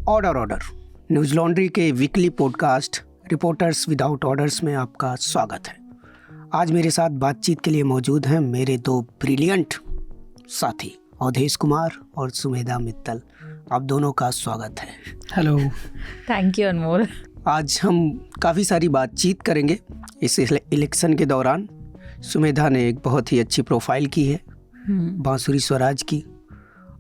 Order order news laundry के weekly podcast reporters without orders में आपका स्वागत है। आज मेरे साथ बातचीत के लिए मौजूद हैं मेरे दो ब्रिलियंट साथी अवधेश कुमार और सुमेधा मित्तल। आप दोनों का स्वागत है। हेलो। थैंक यू अनमोल। आज हम काफ़ी सारी बातचीत करेंगे इस इलेक्शन के दौरान। सुमेधा ने एक बहुत ही अच्छी प्रोफाइल की है बांसुरी स्वराज की।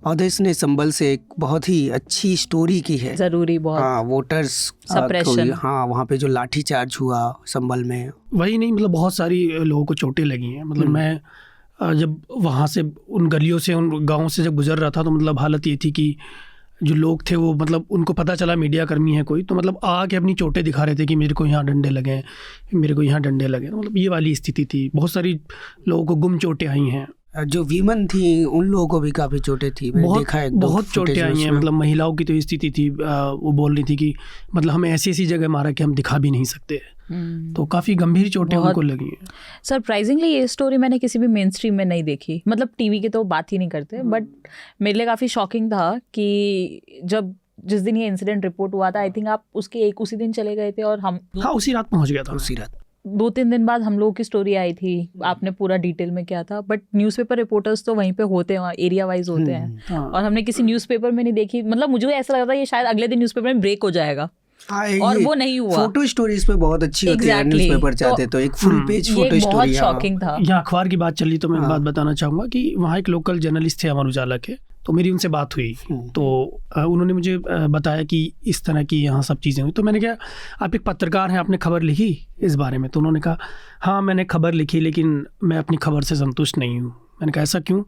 अवधेश ने संबल से एक बहुत ही अच्छी स्टोरी की है, जरूरी बहुत। हाँ, वोटर्स सप्रेशन, हाँ, वहाँ पे जो लाठी चार्ज हुआ संबल में। वही नहीं, मतलब बहुत सारी लोगों को चोटें लगी हैं। मतलब मैं जब वहाँ से उन गलियों से उन गाँव से जब गुजर रहा था तो मतलब हालत ये थी कि जो लोग थे वो मतलब उनको पता चला मीडिया कर्मी है कोई, तो मतलब आके अपनी चोटें दिखा रहे थे कि मेरे को यहाँ डंडे लगे, मेरे को यहाँ डंडे लगे। मतलब ये वाली स्थिति थी। बहुत सारी लोगों को गुम चोटें आई हैं। जो वीमन थी उन लोगों को भी काफ़ी चोटें थी। बहुत चोटें आई हैं। मतलब महिलाओं की तो स्थिति थी, वो बोल रही थी कि मतलब हमें ऐसी ऐसी जगह मारा कि हम दिखा भी नहीं सकते। तो काफ़ी गंभीर चोटें उनको लगी हैं। सरप्राइजिंगली ये स्टोरी मैंने किसी भी मेन स्ट्रीम में नहीं देखी। मतलब टीवी के तो बात ही नहीं करते, बट मेरे लिए काफ़ी शॉकिंग था कि जिस दिन ये इंसिडेंट रिपोर्ट हुआ था, आई थिंक आप उसी दिन चले गए थे और हम उसी रात पहुँच गया था। उसी रात 2-3 दिन बाद हम लोगों की स्टोरी आई थी। आपने पूरा डिटेल में किया था, बट न्यूज़पेपर रिपोर्टर्स तो वहीं पे होते हैं, एरिया वाइज होते हैं। और हमने किसी न्यूज़पेपर में नहीं देखी। मतलब मुझे ऐसा लग रहा था ये शायद अगले दिन न्यूज़पेपर में ब्रेक हो जाएगा, और वो नहीं हुआ। फोटो स्टोरीज पे बहुत अच्छी होती है। न्यूज़पेपर चाहते तो एक फुल पेज फोटो स्टोरी। बहुत शॉकिंग था। यहाँ अखबार की बात चली तो मैं बात बताना चाहूँगा कि वहाँ एक लोकल जर्नलिस्ट थे अमर उजाला के, तो मेरी उनसे बात हुई तो उन्होंने मुझे बताया कि इस तरह की यहाँ सब चीज़ें हुई। तो मैंने कहा आप एक पत्रकार हैं, आपने खबर लिखी इस बारे में? तो उन्होंने कहा हाँ मैंने खबर लिखी, लेकिन मैं अपनी खबर से संतुष्ट नहीं हूँ। मैंने कहा ऐसा क्यों?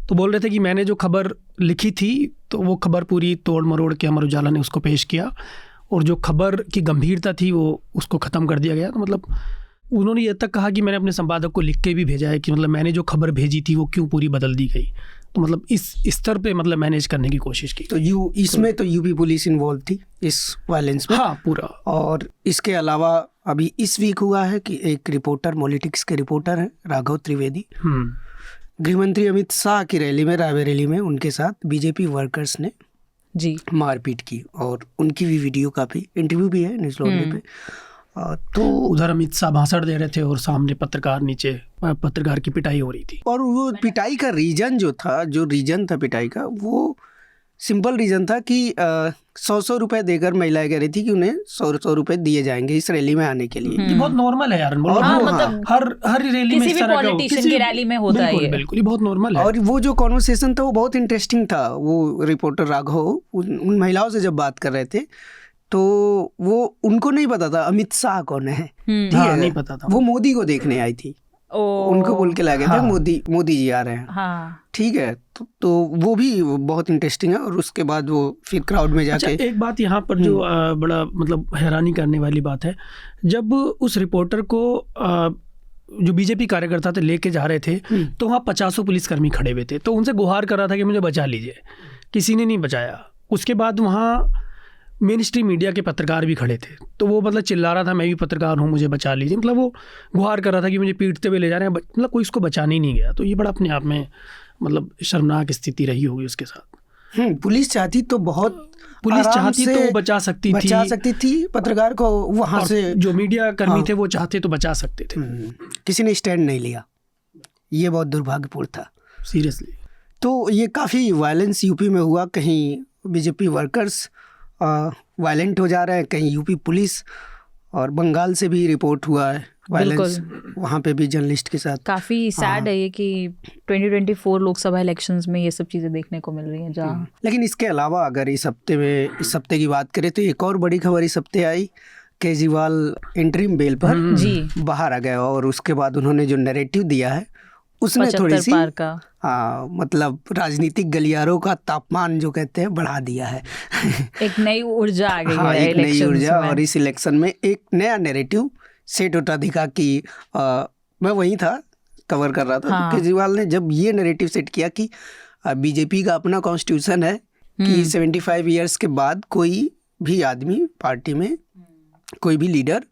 तो बोल रहे थे कि मैंने जो खबर लिखी थी तो वो खबर पूरी तोड़ मरोड़ के अमर उजाला ने उसको पेश किया, और जो खबर की गंभीरता थी वो उसको ख़त्म कर दिया गया। तो मतलब उन्होंने ये तक कहा कि मैंने अपने संपादक को लिख के भी भेजा है कि मतलब मैंने जो खबर भेजी थी वो क्यों पूरी बदल दी गई। तो मतलब इस स्तर पे मतलब मैनेज करने की कोशिश की। तो इसमें तो यूपी पुलिस इन्वॉल्व थी इस वायलेंस में। हाँ पूरा। और इसके अलावा अभी इस वीक हुआ है कि एक रिपोर्टर, पॉलिटिक्स के रिपोर्टर हैं राघव त्रिवेदी, गृहमंत्री अमित शाह की रैली में, रायबरेली में उनके साथ बीजेपी वर्कर्स ने मारपीट की, और उनकी भी वीडियो काफ़ी, इंटरव्यू भी है न्यूज़ लॉन्ड्री पे। तो उधर अमित शाह भाषण दे रहे थे और सामने पत्रकार की पिटाई हो रही थी। और वो पिटाई का रीजन था पिटाई का, वो सिंपल रीजन था कि 100 रुपए देकर महिलाएं कह रही थी कि उन्हें 100 रुपए दिए जाएंगे इस रैली में आने के लिए। ये बहुत नॉर्मल है यार। मतलब हर रैली में किसी भी पॉलिटिशियन की रैली में होता है ये। बिल्कुल, बहुत नॉर्मल है। और वो जो कॉन्वर्सेशन था वो बहुत इंटरेस्टिंग था। वो रिपोर्टर राघव उन महिलाओं से जब बात कर रहे थे तो वो उनको नहीं पता था अमित शाह कौन है। ठीक है, नहीं पता था। वो मोदी को देखने आई थी, उनको बोल के लाए थे मोदी जी आ रहे हैं। ठीक है, तो वो भी बहुत इंटरेस्टिंग है। और उसके बाद वो फिर क्राउड में जाके एक बात यहाँ पर जो बड़ा मतलब हैरानी करने वाली बात है, जब उस रिपोर्टर को जो बीजेपी कार्यकर्ता थे लेके जा रहे थे तो वहाँ 50 पुलिसकर्मी खड़े हुए थे, तो उनसे गुहार कर रहा था कि मुझे बचा लीजिए, किसी ने नहीं बचाया। उसके बाद वहाँ मेन स्ट्रीम मीडिया के पत्रकार भी खड़े थे, तो वो मतलब चिल्ला रहा था मैं भी पत्रकार हूँ, मुझे बचा लीजिए। मतलब वो गुहार कर रहा था कि मुझे पीटते हुए ले जा रहे हैं, मतलब कोई इसको बचाने ही नहीं गया। तो ये बड़ा अपने आप में मतलब शर्मनाक स्थिति रही होगी उसके साथ। पुलिस चाहती तो बचा सकती थी पत्रकार को वहाँ से। जो मीडिया कर्मी थे वो चाहते तो बचा सकते थे। किसी ने स्टैंड नहीं लिया, ये बहुत दुर्भाग्यपूर्ण था सीरियसली। तो ये काफ़ी वायलेंस यूपी में हुआ। कहीं बीजेपी वर्कर्स वायलेंट हो जा रहे हैं, कहीं यूपी पुलिस, और बंगाल से भी रिपोर्ट हुआ है वायलेंस, वहाँ पे भी जर्नलिस्ट के साथ। काफ़ी सैड है ये कि 2024 लोकसभा इलेक्शंस में ये सब चीज़ें देखने को मिल रही हैं जहाँ। लेकिन इसके अलावा अगर इस हफ्ते की बात करें तो एक और बड़ी खबर इस हफ्ते आई। केजरीवाल इंटरिम बेल पर बाहर आ गए, और उसके बाद उन्होंने जो नैरेटिव दिया है उसने थोड़ी सी मतलब राजनीतिक गलियारों का तापमान जो कहते हैं बढ़ा दिया है। एक नई ऊर्जा आ गई है, एक नई ऊर्जा। और इस इलेक्शन में एक नया नैरेटिव सेट होता दिखा कि मैं वहीं था, कवर कर रहा था। तो केजरीवाल ने जब ये नैरेटिव सेट किया कि बीजेपी का अपना कॉन्स्टिट्यूशन है कि 75 ईयर्स के बाद कोई भी आदमी पार्टी में, कोई भी लीडर,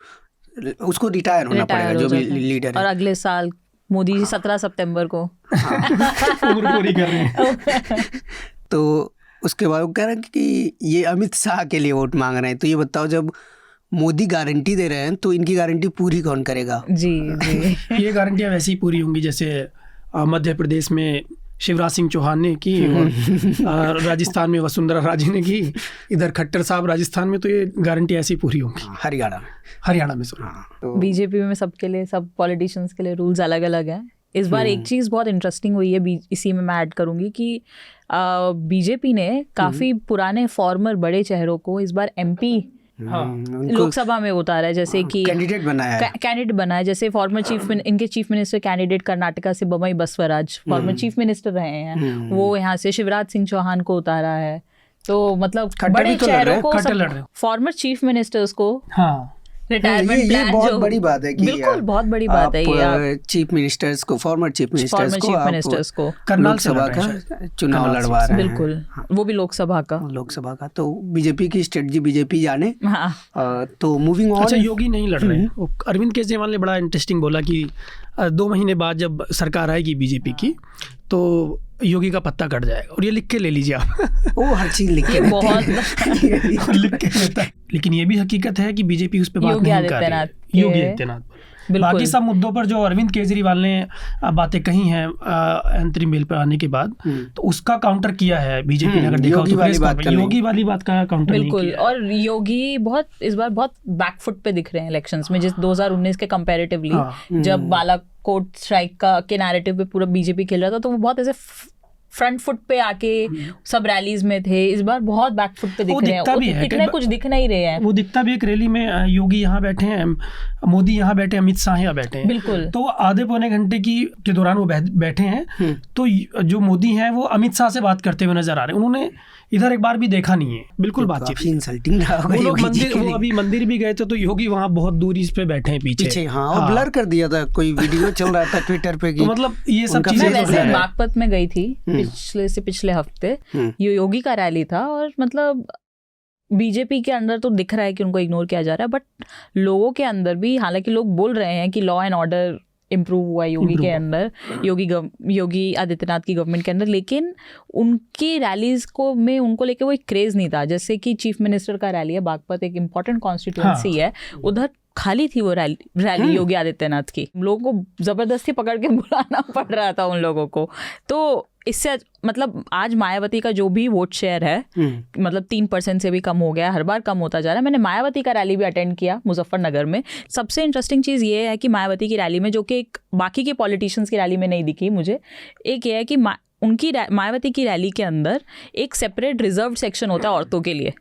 उसको रिटायर होना पड़ेगा, जो भी लीडर है। और अगले साल मोदी जी 17 सितंबर को उम्र पूरी कर रहे हैं। तो उसके बाद वो कह रहे हैं कि ये अमित शाह के लिए वोट मांग रहे हैं। तो ये बताओ, जब मोदी गारंटी दे रहे हैं तो इनकी गारंटी पूरी कौन करेगा? जी जी ये गारंटियाँ वैसे ही पूरी होंगी जैसे मध्य प्रदेश में शिवराज सिंह चौहान ने की और राजस्थान में वसुंधरा राजे ने की, इधर खट्टर साहब राजस्थान में, तो ये गारंटी ऐसी पूरी होंगी। हरियाणा में तो बीजेपी में सबके लिए, सब पॉलिटिशियंस के लिए रूल्स अलग अलग हैं। इस बार एक चीज़ बहुत इंटरेस्टिंग हुई है, इसी में मैं ऐड करूंगी कि बीजेपी ने काफ़ी पुराने फॉर्मर बड़े चेहरों को इस बार एमपी लोकसभा में उतारा है। जैसे कि कैंडिडेट बना है, जैसे फॉर्मर इनके चीफ मिनिस्टर कैंडिडेट कर्नाटका से Bommai Basavaraj former chief minister रहे हैं, वो यहाँ से शिवराज सिंह चौहान को उतारा है। तो मतलब बड़े चेहरों को, फॉर्मर चीफ मिनिस्टर्स को रिटायरमेंट प्लान, बहुत बड़ी बात है कि बिल्कुल बहुत बड़ी बात है ये। चीफ मिनिस्टर्स को, फॉर्मर चीफ मिनिस्टर्स को लोकसभा का चुनाव लड़वा रहे हैं। बिल्कुल, वो भी लोकसभा का। तो बीजेपी की स्ट्रेटजी बीजेपी जाने। तो मूविंग ऑन। अच्छा, योगी नहीं लड़ रहे हैं। अरविंद केजरीवाल ने बड़ा इंटरेस्टिंग बोला कि 2 महीने बाद जब सरकार आएगी बीजेपी की तो योगी का पत्ता कट जाएगा, और ये लिख के ले लीजिए आप। वो हर चीज लिख के बहुत लिख के लेता है। लेकिन ये भी हकीकत है कि बीजेपी उस पर बात नहीं कर रही है। योगी आदित्यनाथ। बाकी सब मुद्दों पर जो अरविंद केजरीवाल ने बातें कही हैं अंतरिम बिल पर आने के बाद, तो उसका काउंटर किया है बीजेपी ने। अगर देखा तो योगी वाली बात का काउंटर बिल्कुल नहीं किया। और योगी इस बार बहुत बैकफुट पे दिख रहे हैं इलेक्शंस में, जिस 2019 के कंपैरेटिवली, जब बालाकोट स्ट्राइक के नैरेटिव पे पूरा बीजेपी खेल रहा था, तो वो बहुत ऐसे फ्रंट फुट पे आके सब रैलीज में थे। इस बार बहुत बैक फुट पे दिख रहे हैं, कुछ दिख नहीं रहे हैं। वो दिखता भी, एक रैली में योगी यहाँ बैठे हैं, मोदी यहाँ बैठे, अमित शाह यहाँ बैठे हैं। बिल्कुल। तो आधे पौने घंटे के दौरान वो बैठे हैं, तो जो मोदी हैं वो अमित शाह से बात करते हुए नजर आ रहे हैं। उन्होंने इधर एक बार भी देखा नहीं है, बिल्कुल बातचीत। इंसल्टिंग वो लोग अभी मंदिर भी गए थे, तो योगी वहाँ बहुत दूरी पे बैठे हैं पीछे। हाँ, ब्लर कर दिया था, कोई वीडियो चल रहा था ट्विटर पे। तो मतलब ये सब चीजें। मैं वैसे बागपत में गई थी पिछले हफ्ते, ये योगी का रैली था, और मतलब बीजेपी के अंदर तो दिख रहा है कि उनको इग्नोर किया जा रहा है, बट लोगों के अंदर भी, हालांकि लोग बोल रहे हैं कि लॉ एंड ऑर्डर इम्प्रूव हुआ योगी के अंदर, योगी आदित्यनाथ की गवर्नमेंट के अंदर, लेकिन उनकी रैलीज को में उनको लेके वो एक क्रेज नहीं था। जैसे कि चीफ मिनिस्टर का रैली है, बागपत एक इम्पॉर्टेंट कॉन्स्टिट्यूएंसी है, उधर खाली थी वो रैली योगी आदित्यनाथ की। लोगों को जबरदस्ती पकड़ के बुलाना पड़ रहा था उन लोगों को। तो इससे मतलब आज मायावती का जो भी वोट शेयर है, मतलब 3% से भी कम हो गया, हर बार कम होता जा रहा है। मैंने मायावती का रैली भी अटेंड किया मुजफ्फरनगर में। सबसे इंटरेस्टिंग चीज़ ये है कि मायावती की रैली में, जो कि एक बाकी के पॉलिटिशियंस की रैली में नहीं दिखी मुझे, एक ये है कि उनकी मायावती की रैली के अंदर एक सेपरेट रिजर्व सेक्शन होता है औरतों के लिए।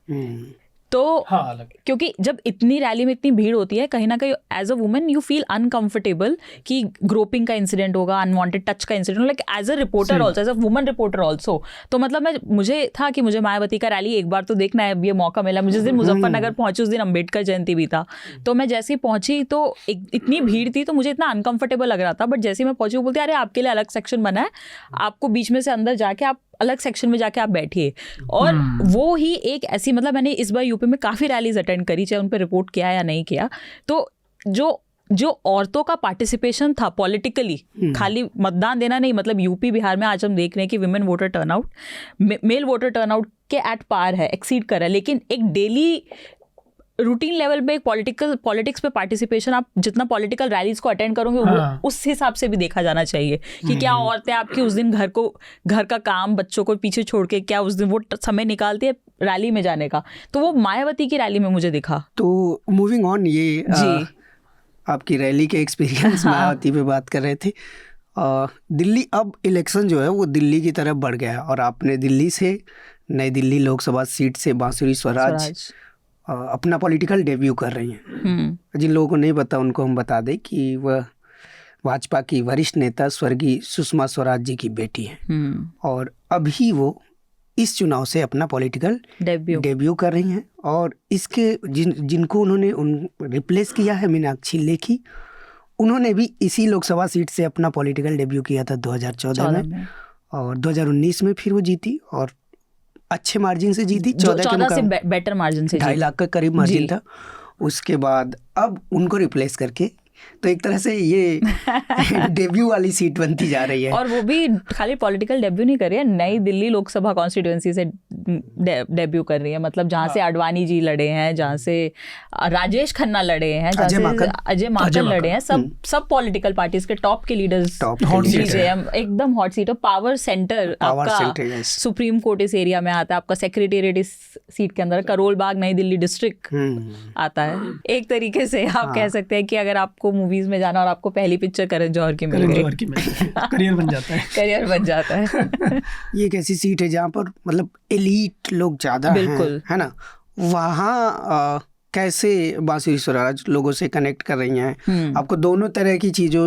तो क्योंकि जब इतनी रैली में इतनी भीड़ होती है, कहीं ना कहीं as a women you feel uncomfortable कि ग्रोपिंग का इंसिडेंट होगा, अनवांटेड टच का incident, like as a reporter also, as a woman reporter also. तो मतलब मुझे था कि मुझे मायावती का रैली एक बार तो देखना है, ये मौका मिला मुझे। जिस दिन मुजफ्फरनगर पहुंची उस दिन अम्बेडकर जयंती भी था, तो मैं जैसे ही पहुंची तो इतनी भीड़ थी, तो मुझे इतना अनकंफर्टेबल लग रहा था। बट जैसे ही मैं पहुंची, वो बोलते अरे आपके लिए अलग सेक्शन बना है, आपको बीच में से अंदर जाके आप अलग सेक्शन में जाके आप बैठिए। और वो ही एक ऐसी, मतलब मैंने इस बार यूपी में काफ़ी रैलीज अटेंड करी, चाहे उन पर रिपोर्ट किया या नहीं किया, तो जो औरतों का पार्टिसिपेशन था पॉलिटिकली, खाली मतदान देना नहीं, मतलब यूपी बिहार में आज हम देख रहे हैं कि women voter turnout, male voter turnout के एट पार है, एक्सीड कर रहा है। लेकिन एक डेली रूटीन लेवल पे एक पॉलिटिक्स पे पार्टिसिपेशन, आप जितना पॉलिटिकल रैलीज को अटेंड करोगे, उस हिसाब से भी देखा जाना चाहिए कि क्या औरतें आपकी उस दिन घर का काम, बच्चों को पीछे छोड़ के क्या उस दिन वो समय निकालती है रैली में जाने का। तो वो मायावती की रैली में मुझे दिखा। तो मूविंग ऑन, ये जी आपकी रैली के एक्सपीरियंस, मायावती पे बात कर रहे थे। दिल्ली, अब इलेक्शन जो है वो दिल्ली की तरफ बढ़ गया है, और आपने दिल्ली से, नई दिल्ली लोकसभा सीट से बांसुरी स्वराज अपना पॉलिटिकल डेब्यू कर रही हैं। जिन लोगों को नहीं पता उनको हम बता दें कि वह भाजपा की वरिष्ठ नेता स्वर्गीय सुषमा स्वराज जी की बेटी हैं, और अभी वो इस चुनाव से अपना पॉलिटिकल डेब्यू कर रही हैं। और इसके जिनको उन्होंने रिप्लेस किया है, मीनाक्षी लेखी, उन्होंने भी इसी लोकसभा सीट से अपना पॉलिटिकल डेब्यू किया था 2014 में, और 2019 में फिर वो जीती, और अच्छे मार्जिन से जीती, 14 से बेटर मार्जिन से, 2.5 लाख का करीब मार्जिन था। उसके बाद अब उनको रिप्लेस करके, तो एक तरह से ये डेब्यू वाली सीट बनती जा रही है। और वो भी खाली पॉलिटिकल डेब्यू नहीं कर रही है, नई दिल्ली लोकसभा कॉन्स्टिट्यूएंसी से डेब्यू कर रही है, मतलब जहाँ से आडवाणी जी लड़े हैं, जहाँ से राजेश खन्ना लड़े हैं, जहाँ से अजय माकन लड़े हैं, सब पॉलिटिकल पार्टीज के टॉप के लीडर्स एकदम हॉट सीट। और पावर सेंटर आपका सुप्रीम कोर्ट इस एरिया में आता है, आपका सेक्रेटेरिएट इस सीट के अंदर, करोल बाग नई दिल्ली डिस्ट्रिक्ट आता है। एक तरीके से आप कह सकते हैं कि अगर आपको मूवीज में जाना और आपको पहली पिक्चर करण जौहर की मिल गई, करियर बन जाता है, करियर बन जाता है। ये एक ऐसी सीट है जहाँ पर मतलब एलीट लोग ज्यादा हैं, है ना। वहाँ कैसे बांसुरी स्वराज लोगों से कनेक्ट कर रही हैं? आपको दोनों तरह की चीज़ों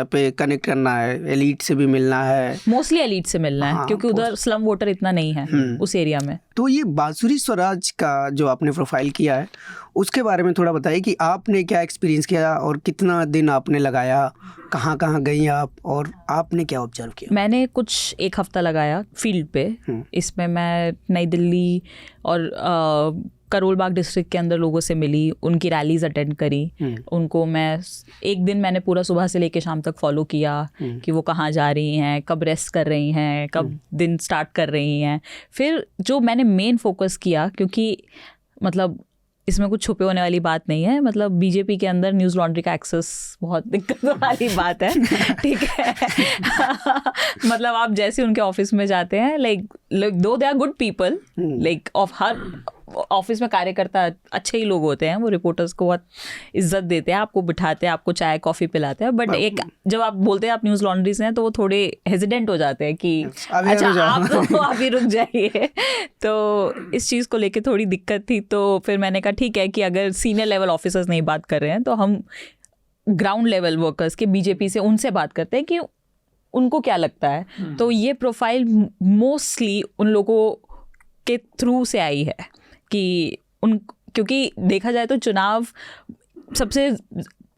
पे कनेक्ट करना है, एलीट से भी मिलना है, मोस्टली एलीट से मिलना है, क्योंकि उधर स्लम वोटर इतना नहीं है उस एरिया में। तो ये बांसुरी स्वराज का जो आपने प्रोफाइल किया है उसके बारे में थोड़ा बताइए कि आपने क्या एक्सपीरियंस किया और कितना दिन आपने लगाया, कहाँ कहाँ गई आप और आपने क्या ऑब्जर्व किया? मैंने कुछ 1 हफ्ता लगाया फील्ड पे। इसमें मैं नई दिल्ली और करोल बाग डिस्ट्रिक्ट के अंदर लोगों से मिली, उनकी रैलीज अटेंड करी, उनको मैं एक दिन मैंने पूरा सुबह से लेकर शाम तक फॉलो किया कि वो कहाँ जा रही हैं, कब रेस्ट कर रही हैं, कब दिन स्टार्ट कर रही हैं। फिर जो मैंने मेन फोकस किया, क्योंकि मतलब इसमें कुछ छुपे होने वाली बात नहीं है, मतलब बीजेपी के अंदर न्यूज़ लॉन्ड्री का एक्सेस बहुत दिक्कत वाली बात है, ठीक है। मतलब आप जैसे उनके ऑफिस में जाते हैं, like though they are good people, like of her office में कार्यकर्ता अच्छे ही लोग होते हैं, वो रिपोर्टर्स को बहुत इज्जत देते हैं, आपको बिठाते हैं, आपको चाय कॉफ़ी पिलाते हैं, बट एक जब आप बोलते हैं आप न्यूज़ लॉन्ड्री से हैं तो वो थोड़े हेजिडेंट हो जाते हैं कि अच्छा आप तो अभी रुक जाइए। तो इस चीज़ को लेके थोड़ी दिक्कत थी। तो फिर मैंने कहा ठीक है कि अगर सीनियर लेवल ऑफिसर्स नहीं बात कर रहे हैं तो हम ग्राउंड लेवल वर्कर्स के बीजेपी से उनसे बात करते हैं कि उनको क्या लगता है। तो ये प्रोफाइल मोस्टली उन लोगों के थ्रू से आई है कि क्योंकि देखा जाए तो चुनाव सबसे,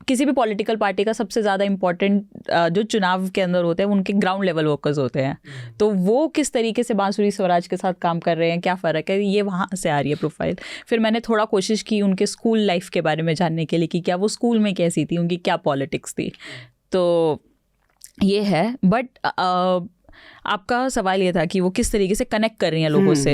किसी भी पॉलिटिकल पार्टी का सबसे ज़्यादा इम्पोर्टेंट जो चुनाव के अंदर होते हैं उनके ग्राउंड लेवल वर्कर्स होते हैं। तो वो किस तरीके से बांसुरी स्वराज के साथ काम कर रहे हैं, क्या फ़र्क है, ये वहाँ से आ रही है प्रोफाइल। फिर मैंने थोड़ा कोशिश की उनके स्कूल लाइफ के बारे में जानने के लिए कि क्या वो स्कूल में कैसी थी, उनकी क्या पॉलिटिक्स थी। तो ये है। बट आपका सवाल ये था कि वो किस तरीके से कनेक्ट कर रही हैं लोगों से।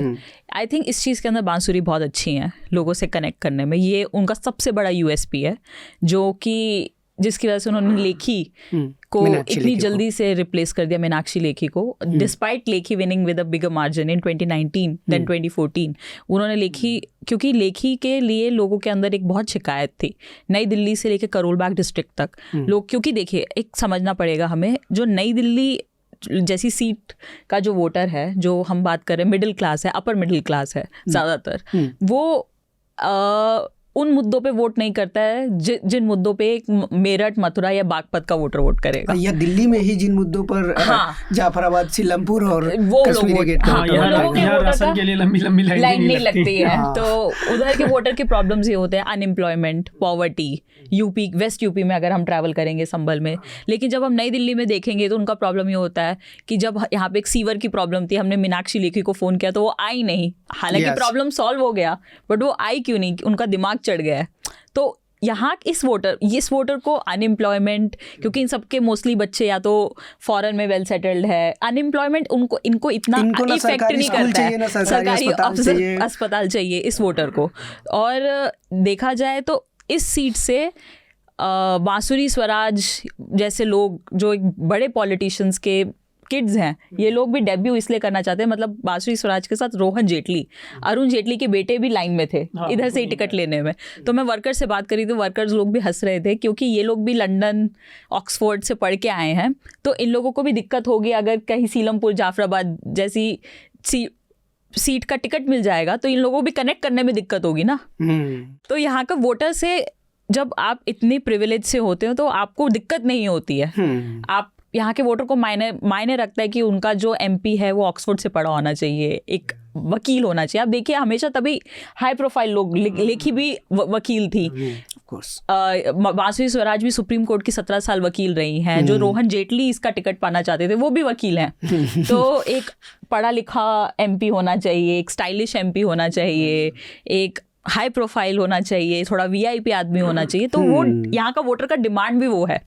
आई थिंक इस चीज़ के अंदर बांसुरी बहुत अच्छी हैं लोगों से कनेक्ट करने में। ये उनका सबसे बड़ा यूएसपी है, जो कि जिसकी वजह से उन्होंने लेखी को इतनी जल्दी से रिप्लेस कर दिया, मीनाक्षी लेखी को, despite Lekhi winning with a bigger margin in 2019 than 2014। उन्होंने लेखी, क्योंकि लेखी के लिए लोगों के अंदर एक बहुत शिकायत थी, नई दिल्ली से लेकर करोल बाग डिस्ट्रिक्ट तक लोग, क्योंकि देखिए एक समझना पड़ेगा हमें, जो नई दिल्ली जैसी सीट का जो वोटर है, जो हम बात कर रहे हैं मिडिल क्लास है, अपर मिडिल क्लास है ज़्यादातर, वो उन मुद्दों पे वोट नहीं करता है जिन मुद्दों पे एक मेरठ, मथुरा या बागपत का वोटर वोट करेगा, या दिल्ली में ही जिन मुद्दों पर जाफराबाद, सीलमपुर और वो लोग राशन के लिए लंबी लंबी लाइन नहीं लगती है। तो उधर के वोटर के प्रॉब्लम्स ये होते हैं, unemployment, poverty. UP, west UP में अगर हम ट्रैवल करेंगे संभल में, लेकिन जब हम नई दिल्ली में देखेंगे तो उनका प्रॉब्लम ये होता है कि जब यहाँ पे एक सीवर की प्रॉब्लम थी, हमने मीनाक्षी लेखी को फ़ोन किया तो वो आई नहीं, हालांकि प्रॉब्लम सॉल्व हो गया, बट वो आई क्यों नहीं, उनका दिमाग चढ़ गया है। तो यहाँ इस वोटर को अनएम्प्लॉयमेंट, क्योंकि इन सबके मोस्टली बच्चे या तो फॉरेन में वेल सेटल्ड है, अनएम्प्लॉयमेंट इनको इतना इफेक्ट नहीं करता है, सरकारी अस्पताल चाहिए इस वोटर को। और देखा जाए तो इस सीट से बांसुरी स्वराज जैसे लोग जो एक बड़े पॉलिटिशियंस के किड्स हैं, ये लोग भी डेब्यू इसलिए करना चाहते हैं, मतलब बांसुरी स्वराज के साथ रोहन जेटली, अरुण जेटली के बेटे भी लाइन में थे इधर से ही टिकट लेने में। तो मैं वर्कर से बात करी तो वर्कर्स लोग भी हंस रहे थे, क्योंकि ये लोग भी लंदन, ऑक्सफोर्ड से पढ़ के आए हैं, तो इन लोगों को भी दिक्कत होगी अगर कहीं सीलमपुर, जाफराबाद जैसी सीट का टिकट मिल जाएगा तो इन लोगों को भी कनेक्ट करने में दिक्कत होगी ना। तो यहाँ का वोटर से जब आप इतने प्रिविलेज से होते हो तो आपको दिक्कत नहीं होती है। आप यहाँ के वोटर को मायने रखता है कि उनका जो एमपी है वो ऑक्सफोर्ड से पढ़ा होना चाहिए, एक वकील होना चाहिए। आप देखिए हमेशा तभी हाई प्रोफाइल लोग, लेखी भी वकील थी, बांसुरी स्वराज भी सुप्रीम कोर्ट की 17 साल वकील रही हैं, जो रोहन जेटली इसका टिकट पाना चाहते थे वो भी वकील हैं। तो एक पढ़ा लिखा एमपी होना चाहिए, एक स्टाइलिश एमपी होना चाहिए, एक हाई प्रोफाइल होना चाहिए, थोड़ा वीआईपी आदमी होना चाहिए। तो वो यहाँ का वोटर का डिमांड भी वो है,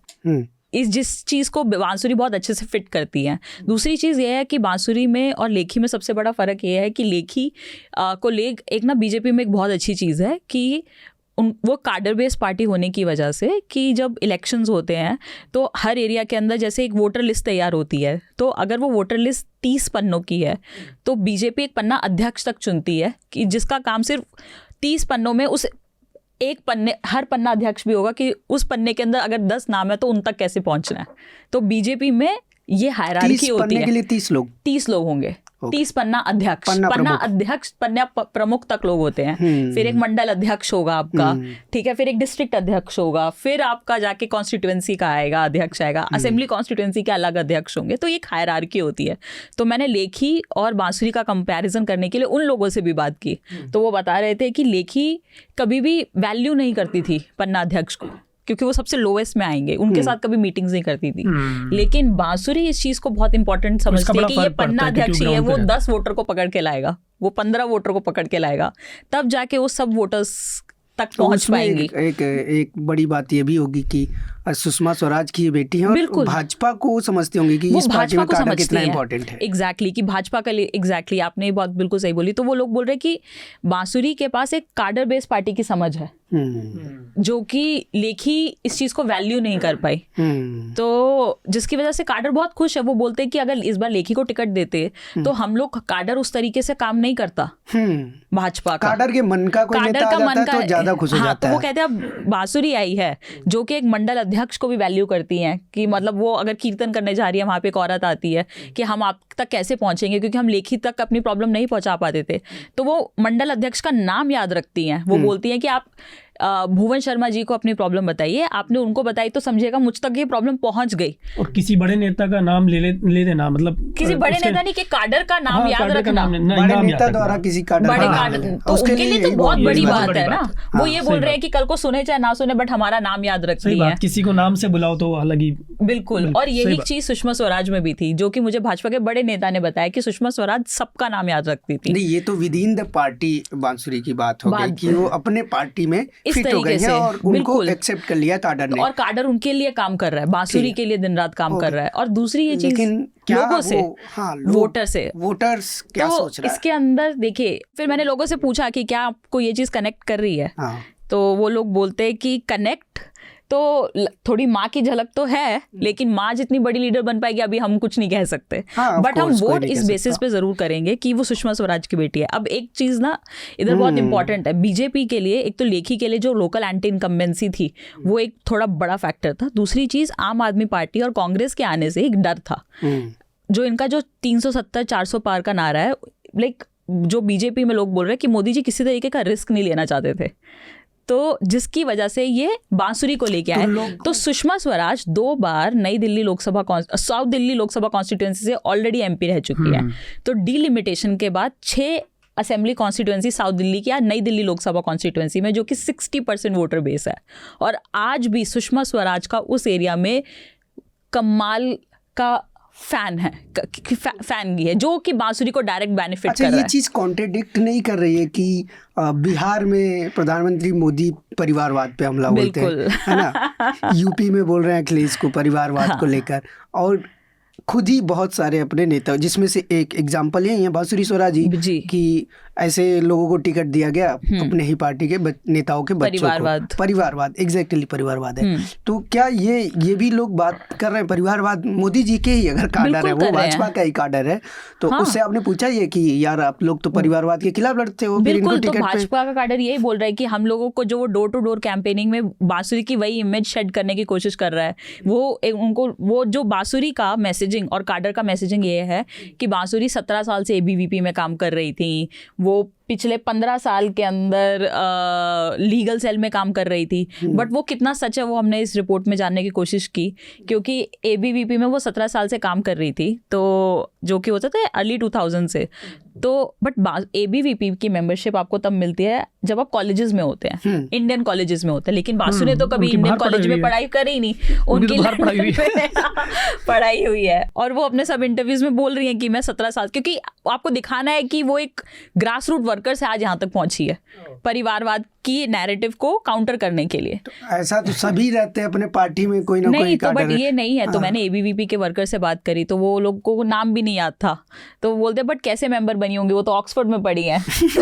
जिस चीज़ को बांसुरी बहुत अच्छे से फिट करती है। दूसरी चीज़ ये है कि बांसुरी में और लेखी में सबसे बड़ा फ़र्क ये है कि लेखी को एक ना बीजेपी में एक बहुत अच्छी चीज़ है कि वो कार्डर बेस्ड पार्टी होने की वजह से कि जब इलेक्शंस होते हैं तो हर एरिया के अंदर जैसे एक वोटर लिस्ट तैयार होती है, तो अगर वो वोटर लिस्ट 30 पन्नों की है तो बीजेपी एक पन्ना अध्यक्ष तक चुनती है कि जिसका काम सिर्फ 30 पन्नों में उस एक पन्ने, हर पन्ना अध्यक्ष भी होगा कि उस पन्ने के अंदर अगर 10 नाम है तो उन तक कैसे पहुंचना है। तो बीजेपी में ये हायरार्की होती है। के लिए 30 लोग होंगे। 30 पन्ना अध्यक्ष, पन्ना अध्यक्ष, पन्ना प्रमुख तक लोग होते हैं। फिर एक मंडल अध्यक्ष होगा आपका, ठीक है, फिर एक डिस्ट्रिक्ट अध्यक्ष होगा, फिर आपका जाके कॉन्स्टिट्यूएंसी का आएगा अध्यक्ष आएगा, असेंबली कॉन्स्टिट्यूएंसी के अलग अध्यक्ष होंगे। तो ये एक हायरार्की होती है। तो मैंने लेखी और बांसुरी का कंपैरिजन करने के लिए उन लोगों से भी बात की, तो वो बता रहे थे कि लेखी कभी भी वैल्यू नहीं करती थी पन्ना अध्यक्ष को, क्योंकि वो सबसे लोवेस्ट में आएंगे, उनके साथ कभी मीटिंग्स नहीं करती थी। लेकिन बांसुरी इस चीज को बहुत इंपॉर्टेंट समझती है कि ये पन्ना अध्यक्ष ही है, वो 10 वोटर को पकड़ के लाएगा, वो 15 वोटर को पकड़ के लाएगा, तब जाके वो सब वोटर्स तक पहुंच पाएंगी। एक बड़ी बात ये भी होगी कि सुषमा स्वराज की बेटी है और भाजपा को समझती होंगी कि इस पार्टी में कार्डर कितना इंपॉर्टेंट है। एग्जैक्टली कि भाजपा का लिए एग्जैक्टली आपने ये बात बिल्कुल सही बोली। तो वो लोग बोल रहे हैं कि बांसुरी के पास एक कार्डर बेस्ड पार्टी की समझ है, जो कि लेखी इस चीज को वैल्यू नहीं कर पाई। तो जिसकी वजह से कार्डर बहुत खुश है। वो बोलते हैं कि अगर इस बार लेखी को टिकट देते तो हम लोग कार्डर उस तरीके से काम नहीं करता भाजपा का। कार्डर के मन का कोई नेता आ जाता है तो ज्यादा खुश हो जाता है। तो वो कहते हैं अब बांसुरी आई है जो कि एक मंडल अध्यक्ष को भी वैल्यू करती हैं कि मतलब वो अगर कीर्तन करने जा रही है, वहाँ पे एक औरत आती है कि हम आप तक कैसे पहुंचेंगे, क्योंकि हम लेखी तक अपनी प्रॉब्लम नहीं पहुंचा पाते थे। तो वो मंडल अध्यक्ष का नाम याद रखती हैं। वो बोलती हैं कि आप भुवन शर्मा जी को अपनी प्रॉब्लम बताइए, आपने उनको बताई तो समझिएगा मुझ तक ये प्रॉब्लम पहुंच गई। और किसी बड़े नेता का नाम ले देना, मतलब किसी बड़े नेता नहीं कि कार्डर का नाम याद रखना, बड़े नेता द्वारा किसी कार्डर, तो उसके लिए तो बहुत बड़ी बात है ना। वो ये बोल रहे हैं कि कल को सुने चाहे ना सुने बट हमारा नाम याद रखती है। किसी को नाम से बुलाओ तो अलग ही। बिल्कुल। और यही चीज सुषमा स्वराज में भी थी, जो कि मुझे भाजपा के बड़े नेता ने बताया कि सुषमा स्वराज सबका नाम याद रखती थी। ये तो विद इन द पार्टी बांसुरी की बात हो गई कि वो अपने पार्टी में फिट हो गई है और उनको एक्सेप्ट कर लिया कार्डर ने, और कार्डर उनके लिए काम कर रहा है, बांसुरी के लिए दिन रात काम कर रहा है। और दूसरी ये चीज लोगों से, वोटर्स क्या सोच रहा है इसके अंदर। देखिए, फिर मैंने लोगों से पूछा कि क्या आपको ये चीज कनेक्ट कर रही है, तो वो लोग बोलते हैं कि कनेक्ट तो थोड़ी माँ की झलक तो है, लेकिन माँ जितनी बड़ी लीडर बन पाएगी अभी हम कुछ नहीं कह सकते। बट हम वोट इस बेसिस पे जरूर करेंगे कि वो सुषमा स्वराज की बेटी है। अब एक चीज ना इधर बहुत इंपॉर्टेंट है बीजेपी के लिए, एक तो लेखी के लिए जो लोकल एंटी इनकम्बेंसी थी वो एक थोड़ा बड़ा फैक्टर था। दूसरी चीज आम आदमी पार्टी और कांग्रेस के आने से एक डर था, जो इनका जो 370-400 पार का नारा है, लाइक जो बीजेपी में लोग बोल रहे हैं कि मोदी जी किसी तरीके का रिस्क नहीं लेना चाहते थे, तो जिसकी वजह से ये बांसुरी को लेके आए। तो सुषमा स्वराज 2 बार नई दिल्ली साउथ दिल्ली लोकसभा कॉन्स्टिट्यूएंसी से ऑलरेडी एमपी रह चुकी है। तो डीलिमिटेशन के बाद 6 असेंबली कॉन्स्टिट्यूएंसी साउथ दिल्ली की या नई दिल्ली लोकसभा कॉन्स्टिट्यूएंसी में, जो कि 60% वोटर बेस है। और आज भी सुषमा स्वराज का उस एरिया में कमाल का फैन भी है, जो कि बांसुरी को डायरेक्ट बेनिफिट कर रहा है। ये चीज कॉन्ट्रडिक्ट नहीं कर रही है कि बिहार में प्रधानमंत्री मोदी परिवारवाद पे हमला बोलते हैं, है ना, यूपी में बोल रहे हैं अखिलेश को परिवारवाद को लेकर, और खुद ही बहुत सारे अपने नेता, जिसमें से एक एग्जांपल यही है बांसुरी स्वराज जी कि ऐसे लोगों को टिकट दिया गया अपने ही पार्टी के नेताओं के बच्चों को। परिवारवाद एग्जैक्टली परिवारवाद है। तो क्या ये भी लोग बात कर रहे हैं परिवारवाद मोदी जी के ही अगर कार्डर है, वो भाजपा का ही कार्डर है, तो उससे आपने पूछा ये कि यार आप लोग तो परिवारवाद के खिलाफ लड़ते हो, फिर इनको टिकट। भाजपा का कार्डर यही बोल रहा है कि हम लोगों को जो वो डोर टू डोर कैंपेनिंग में बांसुरी की वही इमेज शेड करने की कोशिश कर रहा है। वो जो बांसुरी का मैसेजिंग और कार्डर का मैसेजिंग ये है कि बांसुरी 17 साल से एबीवीपी में काम कर रही थी, वो पिछले 15 साल के अंदर लीगल सेल में काम कर रही थी। बट वो कितना सच है वो हमने इस रिपोर्ट में जानने की कोशिश की, क्योंकि एबीवीपी में वो 17 साल से काम कर रही थी, तो जो कि होता था अर्ली 2000 से। तो बट एबीवीपी की मेंबरशिप आपको तब मिलती है जब आप कॉलेजेस में होते हैं, इंडियन कॉलेजेस में होते हैं। लेकिन बांसुरी ने तो कभी इंडियन कॉलेज में पढ़ाई करी नहीं, उनकी पढ़ाई हुई है। और वो अपने सब इंटरव्यूज में बोल रही हैं कि मैं 17 साल, क्योंकि आपको दिखाना है कि वो एक ग्रास रूट वर्कर से आज यहाँ तक पहुंची है, परिवारवाद की नैरेटिव को काउंटर करने के लिए। ऐसा तो सभी रहते हैं अपने पार्टी में, कोई ना कोई नहीं तो बट cadre। ये नहीं है। तो हाँ। मैंने एबीवीपी के वर्कर से बात करी तो वो लोग को नाम भी नहीं याद था, तो वो बोलते बट कैसे मेंबर बनी होंगी, वो तो ऑक्सफोर्ड में पढ़ी हैं। तो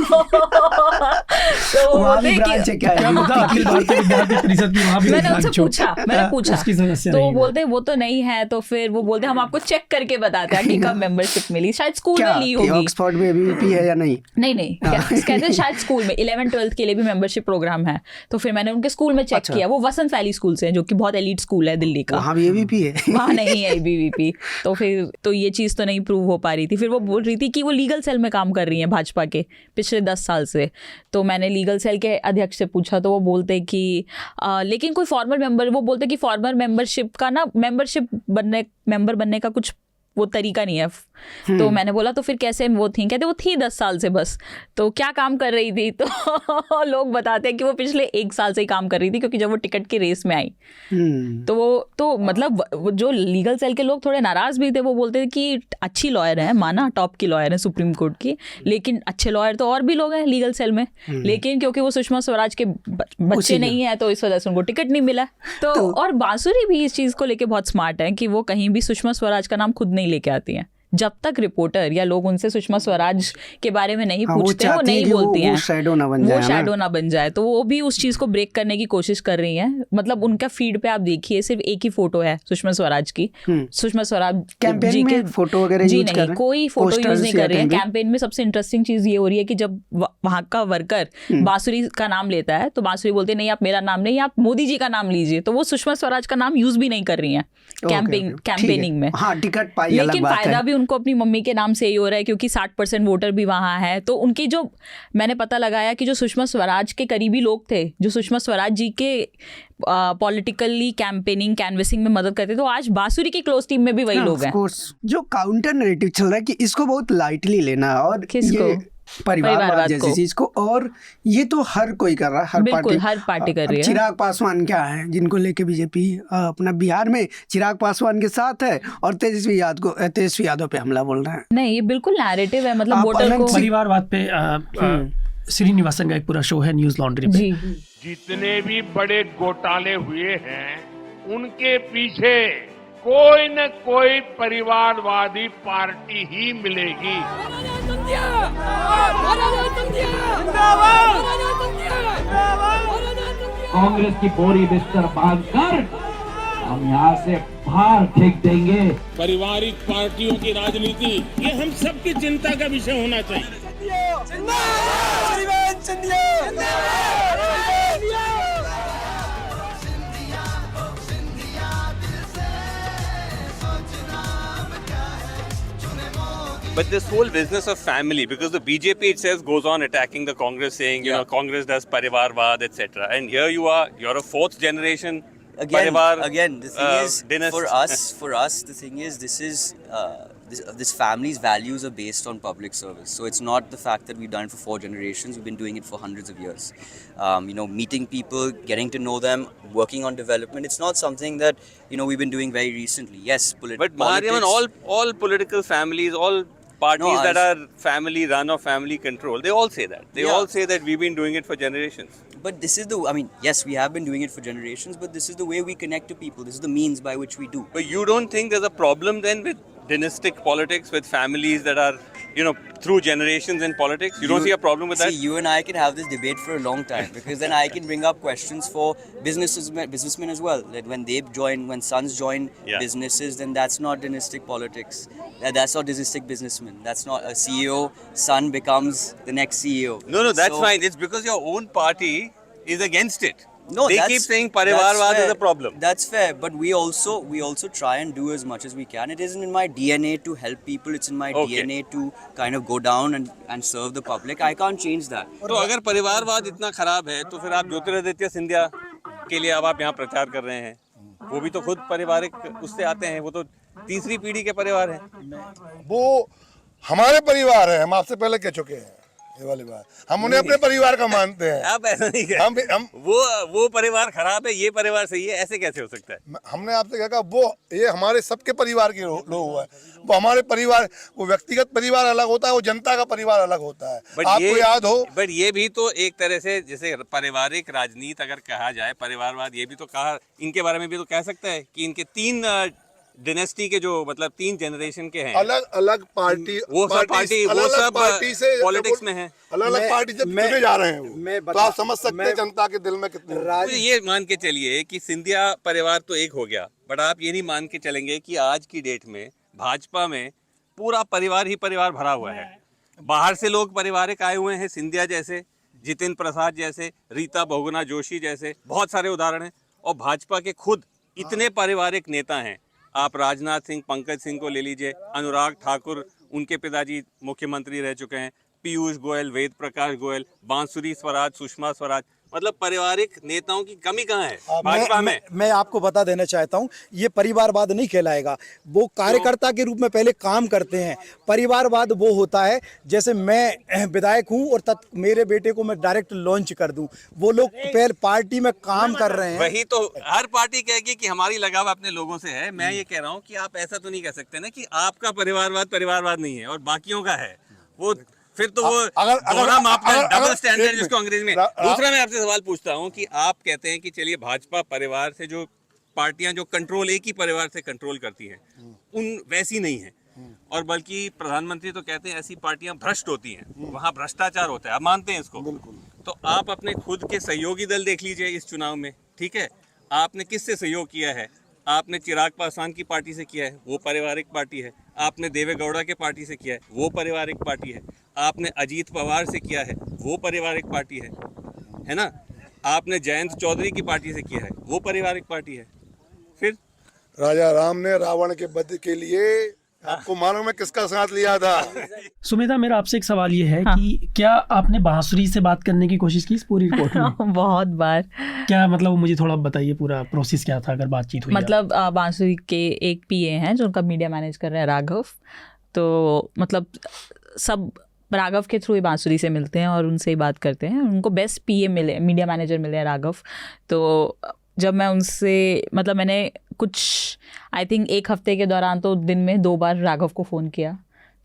वो वहाँ बोलते भी कि ब्रांच है क्या? क्या पता अखिल भारतीय विद्यार्थी परिषद की वहाँ भी मैंने branch उनसे हो। पूछा उसकी समस्या तो नहीं वो है। बोलते वो तो नहीं है। तो फिर वो बोलते हम आपको चेक करके बताते हैं कि कब मेंबरशिप मिली, शायद स्कूल क्या में ली कि होगी। ऑक्सफोर्ड में एबीवीपी है या नहीं? नहीं कहते हैं शायद स्कूल में 11th-12th के लिए भी मेंबरशिप प्रोग्राम है। तो फिर मैंने उनके स्कूल में चेक अच्छा। किया, वो वसंत वैली स्कूल से है जो कि बहुत एलीट स्कूल है दिल्ली का। वहाँ भी एबीवीपी है? वहाँ नहीं है एबीवीपी। तो फिर तो ये चीज़ तो नहीं प्रूव हो पा रही थी। फिर वो बोल रही थी कि वो लीगल सेल में काम कर रही हैं भाजपा के पिछले 10 साल से। तो मैंने लीगल सेल के अध्यक्ष से पूछा तो वो बोलते कि लेकिन कोई फॉर्मल मेंबर, वो बोलते कि फॉर्मल मेंबरशिप का ना मेंबर बनने का कुछ वो तरीका नहीं है। तो मैंने बोला तो फिर कैसे वो थी? कहते वो थी 10 साल से बस। तो क्या काम कर रही थी? तो लोग बताते हैं कि वो पिछले 1 साल से ही काम कर रही थी, क्योंकि जब वो टिकट की रेस में आई तो वो तो मतलब वो जो लीगल सेल के लोग थोड़े नाराज भी थे। वो बोलते थे कि अच्छी लॉयर है, माना टॉप की लॉयर है सुप्रीम कोर्ट की, लेकिन अच्छे लॉयर तो और भी लोग हैं लीगल सेल में, लेकिन क्योंकि वो सुषमा स्वराज के बच्चे नहीं है तो इस वजह से उनको टिकट नहीं मिला। तो और बांसुरी भी इस चीज़ को लेके बहुत स्मार्ट है कि वो कहीं भी सुषमा स्वराज का नाम खुद नहीं लेके आती हैं। जब तक रिपोर्टर या लोग उनसे सुषमा स्वराज के बारे में नहीं पूछते हैं, वो नहीं बोलती हैं, वो शैडो ना बन जाए, वो शैडो ना बन जाए। तो वो भी उस चीज़ को ब्रेक करने की कोशिश कर रही हैं। मतलब उनका फीड पे आप देखिए सिर्फ एक ही फोटो है सुषमा स्वराज की। सुषमा स्वराज कैंपेन में फोटो वगैरह जी यूज कर रहे नहीं, हैं? कोई फोटो यूज पोस्टर्स नहीं या कर रही है। कैंपेन? कैंपेन में सबसे इंटरेस्टिंग चीज ये हो रही है कि जब वहाँ का वर्कर बांसुरी का नाम लेता है तो बांसुरी बोलते नहीं आप मेरा नाम नहीं, आप मोदी जी का नाम लीजिए। तो वो सुषमा स्वराज का नाम यूज भी नहीं कर रही है कैंपेनिंग में। हाँ, टिकट पाई अलग लेकिन बात फायदा है। भी उनको अपनी मम्मी के नाम से ही हो रहा है, क्योंकि 60% वोटर भी वहाँ है। तो उनकी जो मैंने पता लगाया कि जो सुषमा स्वराज के करीबी लोग थे, जो सुषमा स्वराज जी के पॉलिटिकली कैंपेनिंग कैनवेसिंग में मदद करते, तो आज बांसुरी की क्लोज टीम में भी वही लोग हैं। जो काउंटर नैरेटिव चल रहा है कि इसको बहुत लाइटली लेना और किसको? ये परिवारवाद जैसी को। चीज को, और ये तो हर कोई कर रहा है, हर पार्टी कर रही है। चिराग पासवान क्या है जिनको लेके बीजेपी अपना बिहार में चिराग पासवान के साथ है और तेजस्वी यादव पे हमला बोल रहे हैं। नहीं, ये बिल्कुल नैरेटिव है। मतलब वोटर को परिवारवाद पे श्रीनिवासन का एक पूरा शो है न्यूज लॉन्ड्री पे। जी जितने भी बड़े घोटाले हुए हैं उनके पीछे कोई न कोई परिवारवादी पार्टी ही मिलेगी। कांग्रेस की बोरी बिस्तर बांधकर हम यहाँ से बाहर फेंक देंगे। पारिवारिक पार्टियों की राजनीति ये हम सबकी चिंता का विषय होना चाहिए। But this whole business of family, because the BJP itself goes on attacking the Congress, saying, you know, Congress does parivarvad, etc. And here you are, you're a fourth generation parivar. Again, the thing is, dynasty. for us, the thing is, this family's values are based on public service. So it's not the fact that we've done it for 4 generations. We've been doing it for hundreds of years. Meeting people, getting to know them, working on development. It's not something that, we've been doing very recently. Yes, But politics. Mariaman, all political families, all parties that are family run or family controlled, they all say that. They all say that we've been doing it for generations. But this is yes, we have been doing it for generations, but this is the way we connect to people. This is the means by which we do. But you don't think there's a problem then with dynastic politics, with families that are, through generations in politics? You don't see a problem with that? See, you and I can have this debate for a long time, because then I can bring up questions for businessmen as well. That when sons join businesses, then that's not dynastic politics. That's not dynastic businessmen. That's not a CEO, son becomes the next CEO. No, that's fine. It's because your own party is against it. No, they keep saying parivarvad is a problem. That's fair, but we also try and do as much as we can. It isn't in my DNA to help people. It's in my DNA to kind of go down and serve the public. I can't change that. तो अगर परिवारवाद इतना खराब है तो फिर आप ज्योतिरादित्य सिंधिया के लिए अब आप यहाँ प्रचार कर रहे हैं। वो भी तो खुद पारिवारिक उससे आते हैं, वो तो तीसरी पीढ़ी के परिवार हैं। वो हमारे परिवार है, हम आपसे पहले कह चुके हैं। ये वाली बात हम उन्हें अपने परिवार का मानते हैं। आप ऐसा नहीं करें। हम वो परिवार खराब है, ये परिवार सही है, ऐसे कैसे हो सकता है? हमने आपसे क्या कहा, वो ये हमारे सबके परिवार के लोग हुआ है। वो हमारे परिवार, वो व्यक्तिगत परिवार अलग होता है, वो जनता का परिवार अलग होता है। आपको याद हो, बट ये भी तो एक तरह से जैसे पारिवारिक राजनीति अगर कहा जाए, परिवारवाद, ये भी तो कहा, इनके बारे में भी तो कह सकता है कि इनके 3 डिनेस्टी के जो मतलब 3 जनरेशन के हैं, अलग अलग पार्टी, वो सब पार्टी से पॉलिटिक्स में है, अलग अलग पार्टी से चुने जा रहे हैं वो। तो आप समझ सकते हैं जनता के दिल में कितने। तो ये मान के चलिए कि सिंधिया परिवार तो एक हो गया, बट आप ये नहीं मान के चलेंगे कि आज की डेट में भाजपा में पूरा परिवार ही परिवार भरा हुआ है। बाहर से लोग पारिवारिक आए हुए हैं, सिंधिया जैसे, जितिन प्रसाद जैसे, रीता बहुगुणा जोशी जैसे, बहुत सारे उदाहरण हैं। और भाजपा के खुद इतने पारिवारिक नेता हैं। आप राजनाथ सिंह, पंकज सिंह को ले लीजिए, अनुराग ठाकुर, उनके पिताजी मुख्यमंत्री रह चुके हैं, पीयूष गोयल, वेद प्रकाश गोयल, बांसुरी स्वराज, सुषमा स्वराज, मतलब पारिवारिक नेताओं की कमी कहाँ है भाजपा में? मैं आपको बता देना चाहता हूँ, ये परिवारवाद नहीं कहलाएगा। वो कार्यकर्ता के रूप में पहले काम करते हैं। परिवारवाद वो होता है जैसे मैं विधायक हूँ और मेरे बेटे को मैं डायरेक्ट लॉन्च कर दूँ। वो लोग पहले पार्टी में काम कर रहे हैं। वही तो हर पार्टी कहेगी कि हमारी लगाव अपने लोगों से है। मैं ये कह रहा हूँ कि आप ऐसा तो नहीं कह सकते ना कि आपका परिवारवाद नहीं है और बाकियों का है। वो फिर तो वो दोहरा मापदंड, डबल स्टैंडर्ड जिसको अंग्रेजी में। दूसरा मैं आपसे सवाल पूछता हूँ कि आप कहते हैं कि चलिए भाजपा परिवार से जो पार्टियां जो कंट्रोल एक ही परिवार से कंट्रोल करती हैं, उन वैसी नहीं है, और बल्कि प्रधानमंत्री तो कहते हैं ऐसी पार्टियां भ्रष्ट होती हैं, वहाँ भ्रष्टाचार होता है। आप मानते हैं इसको? तो आप अपने खुद के सहयोगी दल देख लीजिए इस चुनाव में, ठीक है? आपने किससे सहयोग किया है? आपने चिराग पासवान की पार्टी से किया है, वो पारिवारिक पार्टी है। आपने देवेगौड़ा के पार्टी से किया है, वो पारिवारिक पार्टी है। आपने अजीत पवार से किया है, वो पारिवारिक पार्टी है ना? आपने जयंत चौधरी की पार्टी से किया है, वो पारिवारिक पार्टी है। फिर राजा राम ने रावण के वध के लिए, आपको मालूम है किसका साथ लिया था? सुमेधा, मेरा आपसे एक सवाल ये है कि क्या आपने बांसुरी से बात करने की कोशिश की इस पूरी रिपोर्ट में? बहुत बार। क्या मतलब मुझे थोड़ा बताइए पूरा प्रोसेस क्या था, अगर बातचीत हुई? मतलब बांसुरी के एक पीए हैं जो उनका मीडिया मैनेज कर रहे हैं, राघव। तो मतलब सब राघव के थ्रू ही बांसुरी से मिलते हैं और उनसे ही बात करते हैं। उनको बेस्ट पीए मिले, मीडिया मैनेजर मिले हैं राघव। तो जब मैं उनसे मतलब मैंने कुछ आई थिंक 1 हफ्ते के दौरान तो दिन में 2 बार राघव को फ़ोन किया,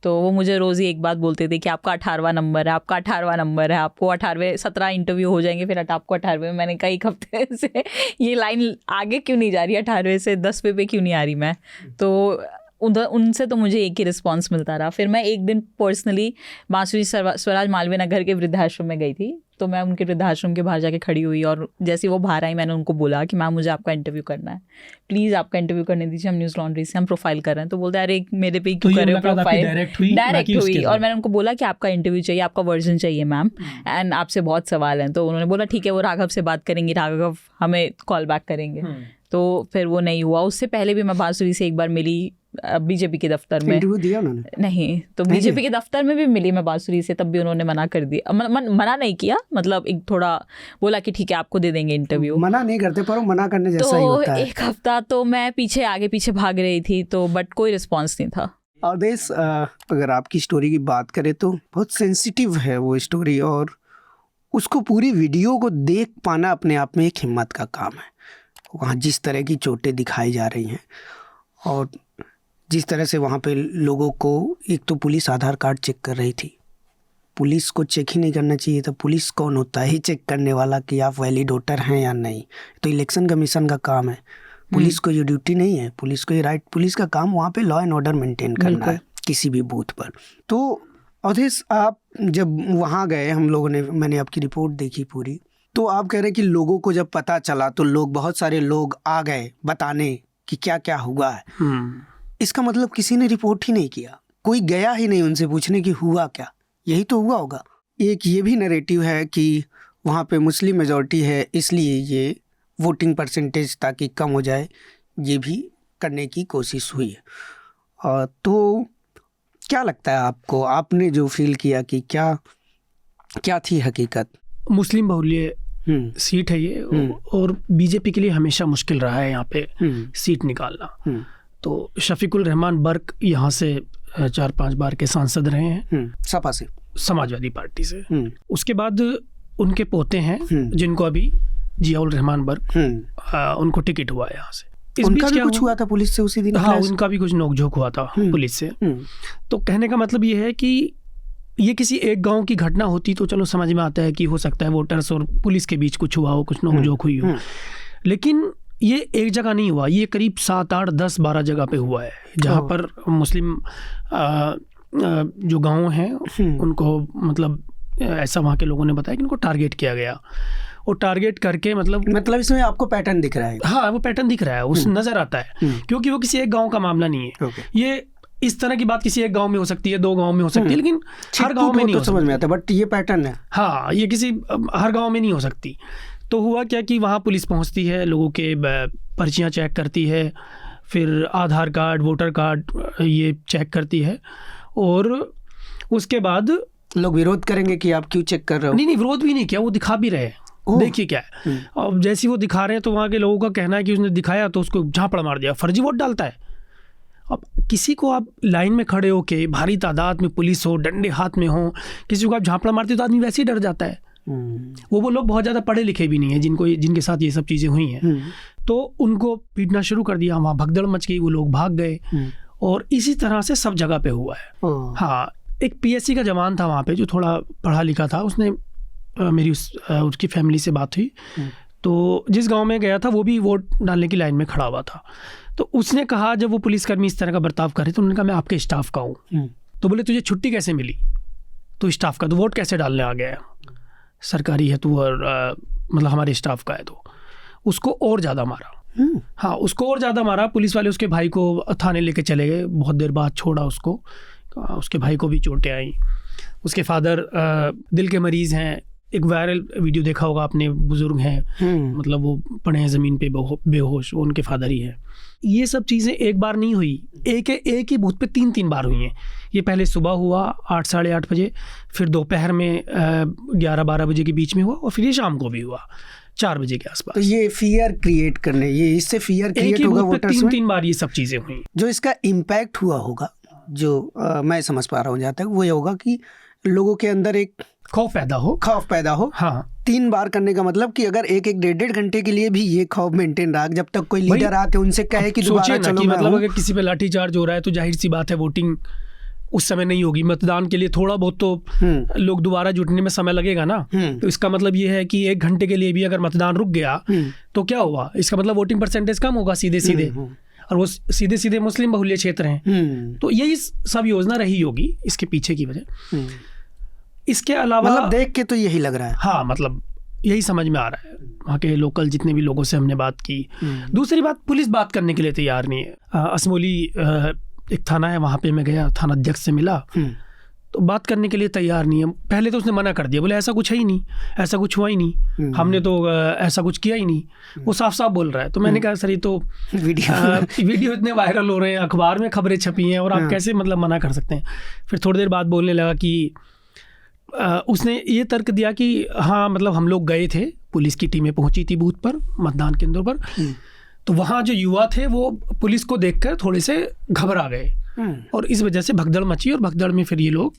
तो वो मुझे रोज़ ही एक बात बोलते थे कि आपका 18वां नंबर है, आपका 18वां नंबर है, आपको 18वें 17 इंटरव्यू हो जाएंगे, फिर आपको 18वें। मैंने कहा 1 हफ्ते से ये लाइन आगे क्यों नहीं जा रही, 18वें से 10वें पे क्यों नहीं आ रही मैं? तो उनसे तो मुझे एक ही रिस्पांस मिलता रहा। फिर मैं एक दिन पर्सनली बांसुरी स्वराज मालवीय नगर के वृद्धाश्रम में गई थी। तो मैं उनके वृद्धाश्रम के बाहर जाके खड़ी हुई और जैसे वो बाहर आई मैंने उनको बोला कि मैम मुझे आपका इंटरव्यू करना है, प्लीज़ आपका इंटरव्यू करने दीजिए, हम न्यूज़ लॉन्ड्री से हम प्रोफाइल कर रहे हैं। तो बोलते अरे मेरे पे क्यों कर रहे हो प्रोफाइल? डायरेक्ट हुई और मैंने उनको बोला कि आपका इंटरव्यू चाहिए, आपका वर्जन चाहिए मैम, एंड आपसे बहुत सवाल हैं। तो उन्होंने बोला ठीक है, वो राघव से बात करेंगे, राघव हमें कॉल बैक करेंगे। तो फिर वो नहीं हुआ। उससे पहले भी मैं बांसुरी से एक बार मिली बीजेपी के दफ्तर में। इंटरव्यू दिया उन्होंने? नहीं, तो बीजेपी के दफ्तर में भी मिली मैं बांसुरी से, तब भी उन्होंने मना कर दिया। मना नहीं किया, मतलब एक थोड़ा बोला कि ठीक है आपको दे देंगे इंटरव्यू। मना नहीं करते पर मना करने जैसा ही होता है। 1 हफ्ता तो मैं पीछे आगे पीछे भाग रही थी, तो बट कोई रिस्पॉन्स नहीं था। और देश अगर आपकी स्टोरी की बात करें तो बहुत सेंसिटिव है वो स्टोरी, और उसको पूरी वीडियो को देख पाना अपने आप में एक हिम्मत का काम है। वहाँ जिस तरह की चोटें दिखाई जा रही हैं और जिस तरह से वहाँ पे लोगों को, एक तो पुलिस आधार कार्ड चेक कर रही थी। पुलिस को चेक ही नहीं करना चाहिए था, पुलिस कौन होता है चेक करने वाला कि आप वैलिड वोटर हैं या नहीं? तो इलेक्शन कमीशन का काम है, पुलिस को ये ड्यूटी नहीं है। पुलिस को ये राइट, पुलिस का काम वहाँ पे लॉ एंड ऑर्डर मेंटेन करना है किसी भी बूथ पर। तो अवधेश, आप जब वहाँ गए, हम लोगों ने, मैंने आपकी रिपोर्ट देखी पूरी, तो आप कह रहे कि लोगों को जब पता चला तो लोग, बहुत सारे लोग आ गए बताने कि क्या क्या हुआ है। इसका मतलब किसी ने रिपोर्ट ही नहीं किया, कोई गया ही नहीं उनसे पूछने कि हुआ क्या। यही तो हुआ होगा। एक ये भी नैरेटिव है कि वहाँ पे मुस्लिम मेजॉरिटी है इसलिए ये वोटिंग परसेंटेज ताकि कम हो जाए, ये भी करने की कोशिश हुई है। तो क्या लगता है आपको, आपने जो फील किया कि क्या थी हकीकत? मुस्लिम बहुल्य सीट है ये, और बीजेपी के लिए हमेशा मुश्किल रहा है यहाँ पे सीट निकालना। तो शफीकुल रहमान बर्क यहाँ से 4-5 बार के सांसद रहे हैं, सपा से। समाजवादी पार्टी से। उसके बाद उनके पोते हैं जिनको अभी जियाउल रहमान बर्क, उनको टिकट हुआ यहाँ से। उनका भी कुछ हुआ था पुलिस से उसी दिन? हाँ, उनका भी कुछ नोकझोंक हुआ था पुलिस से। तो कहने का मतलब ये है कि ये किसी एक गांव की घटना होती तो चलो समझ में आता है कि हो सकता है वोटर्स और पुलिस के बीच कुछ हुआ हो, कुछ नोकझोंक हुई हो, लेकिन ये एक जगह नहीं हुआ, ये करीब 7, 8, 10, 12 जगह पे हुआ है, जहाँ पर मुस्लिम जो गांव हैं उनको मतलब ऐसा वहाँ के लोगों ने बताया कि उनको टारगेट किया गया, और टारगेट करके मतलब इसमें आपको पैटर्न दिख रहा है? हाँ, वो पैटर्न दिख रहा है, उस नज़र आता है, क्योंकि वो किसी एक गांव का मामला नहीं है। ये इस तरह की बात किसी एक गांव में हो सकती है, 2 गांव में हो सकती है, लेकिन हर गांव में नहीं हो सकती। समझ में आता है, बट ये पैटर्न है। हाँ, ये किसी हर गांव में नहीं हो सकती। तो हुआ क्या कि वहाँ पुलिस पहुँचती है, लोगों के पर्चियाँ चेक करती है, फिर आधार कार्ड, वोटर कार्ड ये चेक करती है, और उसके बाद लोग विरोध करेंगे कि आप क्यों चेक कर रहे हो? नहीं, विरोध भी नहीं किया, वो दिखा भी रहे। देखिए क्या है, और जैसे वो दिखा रहे हैं तो वहाँ के लोगों का कहना है कि उसने दिखाया तो उसको झापड़ मार दिया, फर्जी वोट डालता है। अब किसी को आप लाइन में खड़े हो के, भारी तादाद में पुलिस हो, डंडे हाथ में हो, किसी को आप झापड़ा मारते हो तो आदमी वैसे ही डर जाता है। वो लोग बहुत ज़्यादा पढ़े लिखे भी नहीं है जिनके साथ ये सब चीज़ें हुई हैं, तो उनको पीटना शुरू कर दिया, वहाँ भगदड़ मच गई, वो लोग भाग गए, और इसी तरह से सब जगह पे हुआ है। हाँ, एक PSC का जवान था वहाँ पे जो थोड़ा पढ़ा लिखा था, उसने मेरी उसकी फैमिली से बात हुई, तो जिस गांव में गया था वो भी वोट डालने की लाइन में खड़ा हुआ था। तो उसने कहा, जब वो पुलिसकर्मी इस तरह का बर्ताव करे तो उन्होंने कहा मैं आपके स्टाफ का हूँ। तो बोले तुझे छुट्टी कैसे मिली? तो स्टाफ का, तो वोट कैसे डालने आ गया? सरकारी है तू, और मतलब हमारे स्टाफ का है। तो उसको और ज़्यादा मारा। हाँ, उसको और ज़्यादा मारा। पुलिस वाले उसके भाई को थाने लेके चले गए, बहुत देर बाद छोड़ा उसको। उसके भाई को भी चोटें आई। उसके फादर दिल के मरीज़ हैं। एक वायरल वीडियो देखा होगा आपने, बुजुर्ग हैं, मतलब वो पड़े हैं ज़मीन पे बेहोश, वो उनके फादर ही है। ये सब चीज़ें एक बार नहीं हुई, एक ही बूथ पे 3 बार हुई हैं। ये पहले सुबह हुआ 8, साढ़े 8 बजे, फिर दोपहर में 11-12 बजे के बीच में हुआ, और फिर ये शाम को भी हुआ 4 बजे के आसपास। तो ये फियर क्रिएट करने, ये इससे फियर क्रिएट होगा वोटर्स में। 3 बार ये सब चीज़ें हुई। जो इसका इम्पैक्ट हुआ होगा, जो मैं समझ पा रहा हूँ जहाँ तक, वो ये होगा कि लोगों के अंदर एक खौफ पैदा हो। हाँ, 3 बार करने का मतलब कि अगर 1-1, 1.5 घंटे के लिए भी ये खौफ मेंटेन रहा, जब तक कोई लीडर आते उनसे कहे कि दोबारा चलो, मतलब अगर किसी पे लाठीचार्ज हो रहा है तो जाहिर सी बात है वोटिंग उस समय नहीं होगी। मतदान के लिए थोड़ा बहुत तो लोग दोबारा जुटने में समय लगेगा ना। तो इसका मतलब ये है कि 1 घंटे के लिए भी अगर मतदान रुक गया तो क्या हुआ? इसका मतलब वोटिंग परसेंटेज कम होगा सीधे, और वो सीधे मुस्लिम बहुल्य क्षेत्र हैं। तो यही सब योजना रही होगी इसके पीछे की वजह। इसके अलावा मतलब देख के तो यही लग रहा है। हाँ, मतलब यही समझ में आ रहा है। वहाँ के लोकल जितने भी लोगों से हमने बात की। दूसरी बात, पुलिस बात करने के लिए तैयार नहीं है। असमोली एक थाना है, वहाँ पे मैं गया, थाना अध्यक्ष से मिला, तो बात करने के लिए तैयार नहीं है। पहले तो उसने मना कर दिया, बोले ऐसा कुछ है ही नहीं, ऐसा कुछ हुआ ही नहीं, हमने तो ऐसा कुछ किया ही नहीं। वो साफ साफ बोल रहा है। तो मैंने कहा सर, ये तो वीडियो इतने वायरल हो रहे हैं, अखबार में खबरें छपी हैं, और आप कैसे मतलब मना कर सकते हैं? फिर थोड़ी देर बाद बोलने लगा कि उसने ये तर्क दिया कि हाँ, मतलब हम लोग गए थे, पुलिस की टीमें पहुंची थी बूथ पर, मतदान केंद्रों पर, तो वहाँ जो युवा थे वो पुलिस को देखकर थोड़े से घबरा गए, और इस वजह से भगदड़ मची, और भगदड़ में फिर ये लोग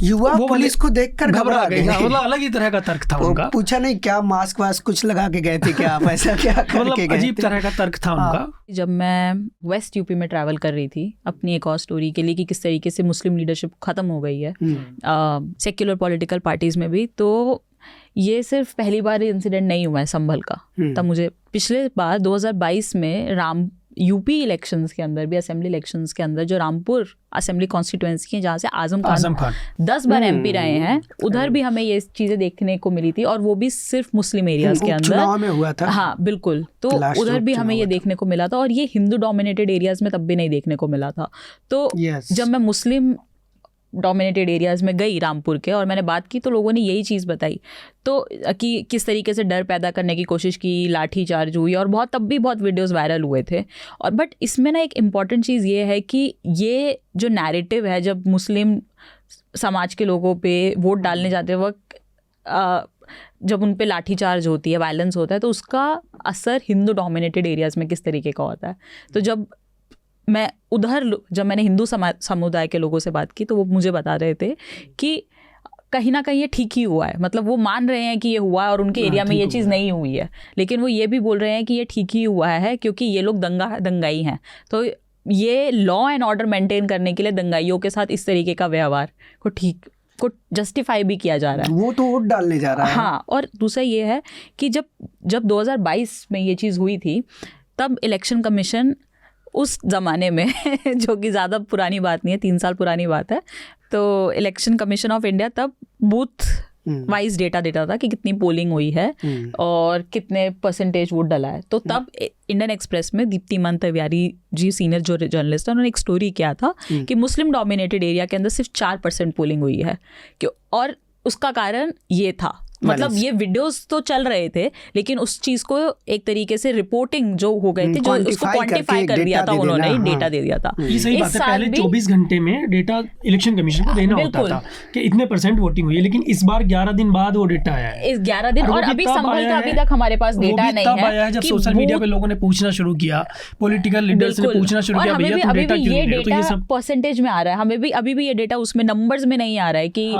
युवा पुलिस को देखकर घबरा गए। मतलब अलग ही तरह का तर्क था उनका। पूछा नहीं क्या मास्क वास्क कुछ लगा के गए थे क्या आप, ऐसा क्या करके गए? अजीब तरह का तर्क था उनका। जब मैं वेस्ट यूपी में ट्रैवल कर रही थी अपनी एक और स्टोरी के लिए कि किस तरीके से मुस्लिम लीडरशिप खत्म हो गई है सेक्युलर पॉलिटिकल पार्टीज में भी, तो ये सिर्फ पहली बार इंसिडेंट नहीं हुआ है संभल का। तब मुझे पिछले बार 2022 में यूपी इलेक्शंस के अंदर भी, असेंबली इलेक्शंस के अंदर, जो रामपुर असेंबली कॉन्स्टिट्यूएंसी है जहाँ से आजम खान 10 बार MP रहे हैं, उधर भी हमें ये चीज़ें देखने को मिली थी, और वो भी सिर्फ मुस्लिम एरियाज के अंदर चुनाव में हुआ था। हाँ बिल्कुल, तो उधर भी हमें ये देखने को मिला था, और ये हिंदू डोमिनेटेड एरियाज में तब भी नहीं देखने को मिला था। तो जब मैं मुस्लिम डोमिनेटेड एरियाज़ में गई रामपुर के, और मैंने बात की, तो लोगों ने यही चीज़ बताई, तो कि किस तरीके से डर पैदा करने की कोशिश की, लाठी चार्ज हुई, और तब भी बहुत वीडियोस वायरल हुए थे। और बट इसमें ना एक इम्पॉर्टेंट चीज़ ये है कि ये जो नैरेटिव है, जब मुस्लिम समाज के लोगों पे वोट डालने जाते वक्त जब उन पे लाठी चार्ज होती है, वायलेंस होता है, तो उसका असर हिंदू डोमिनेटेड एरियाज़ में किस तरीके का होता है। तो जब मैंने हिंदू समुदाय के लोगों से बात की, तो वो मुझे बता रहे थे कि कहीं ना कहीं ये ठीक ही हुआ है, मतलब वो मान रहे हैं कि ये हुआ है और उनके एरिया में ये चीज़ नहीं हुई है, लेकिन वो ये भी बोल रहे हैं कि ये ठीक ही हुआ है क्योंकि ये लोग दंगाई हैं। तो ये लॉ एंड ऑर्डर मेंटेन करने के लिए दंगाइयों के साथ इस तरीके का व्यवहार को जस्टिफाई भी किया जा रहा है। वो तो वोट डालने जा रहा है। हाँ, और दूसरा ये है कि जब 2022 में ये चीज़ हुई थी तब इलेक्शन कमीशन उस ज़माने में जो कि ज़्यादा पुरानी बात नहीं है, 3 साल पुरानी बात है, तो इलेक्शन कमीशन ऑफ इंडिया तब बूथ वाइज डेटा देता था कि कितनी पोलिंग हुई है और कितने परसेंटेज वोट डला है। तो तब इंडियन एक्सप्रेस में दीप्तिमान तिवारी जी सीनियर जो जर्नलिस्ट है, उन्होंने एक स्टोरी किया था कि मुस्लिम डोमिनेटेड एरिया के अंदर सिर्फ 4% पोलिंग हुई है और उसका कारण ये था, मतलब ये वीडियोस तो चल रहे थे लेकिन उस चीज को एक तरीके से रिपोर्टिंग जो हो गए थे, जो उसको क्वांटिफाई कर दिया था उन्होंने, डेटा दे दिया था। ये सही बात है, पहले 24 घंटे में डेटा इलेक्शन कमीशन को देना होता था कि इतने % वोटिंग हुई है, लेकिन इस बार 11 दिन बाद वो डेटा आया है। इस 11 दिन और अभी संभल का अभी तक हमारे पास डेटा नहीं है। आया है जब सोशल मीडिया पे लोगों ने पूछना शुरू किया, पॉलिटिकल लीडर्स ने पूछना शुरू किया, भैया तुम डेटा क्यों नहीं दे रहे? तो ये सब परसेंटेज में आ रहा है, हमें भी अभी भी ये डेटा उसमें नंबर्स में नहीं आ रहा है कि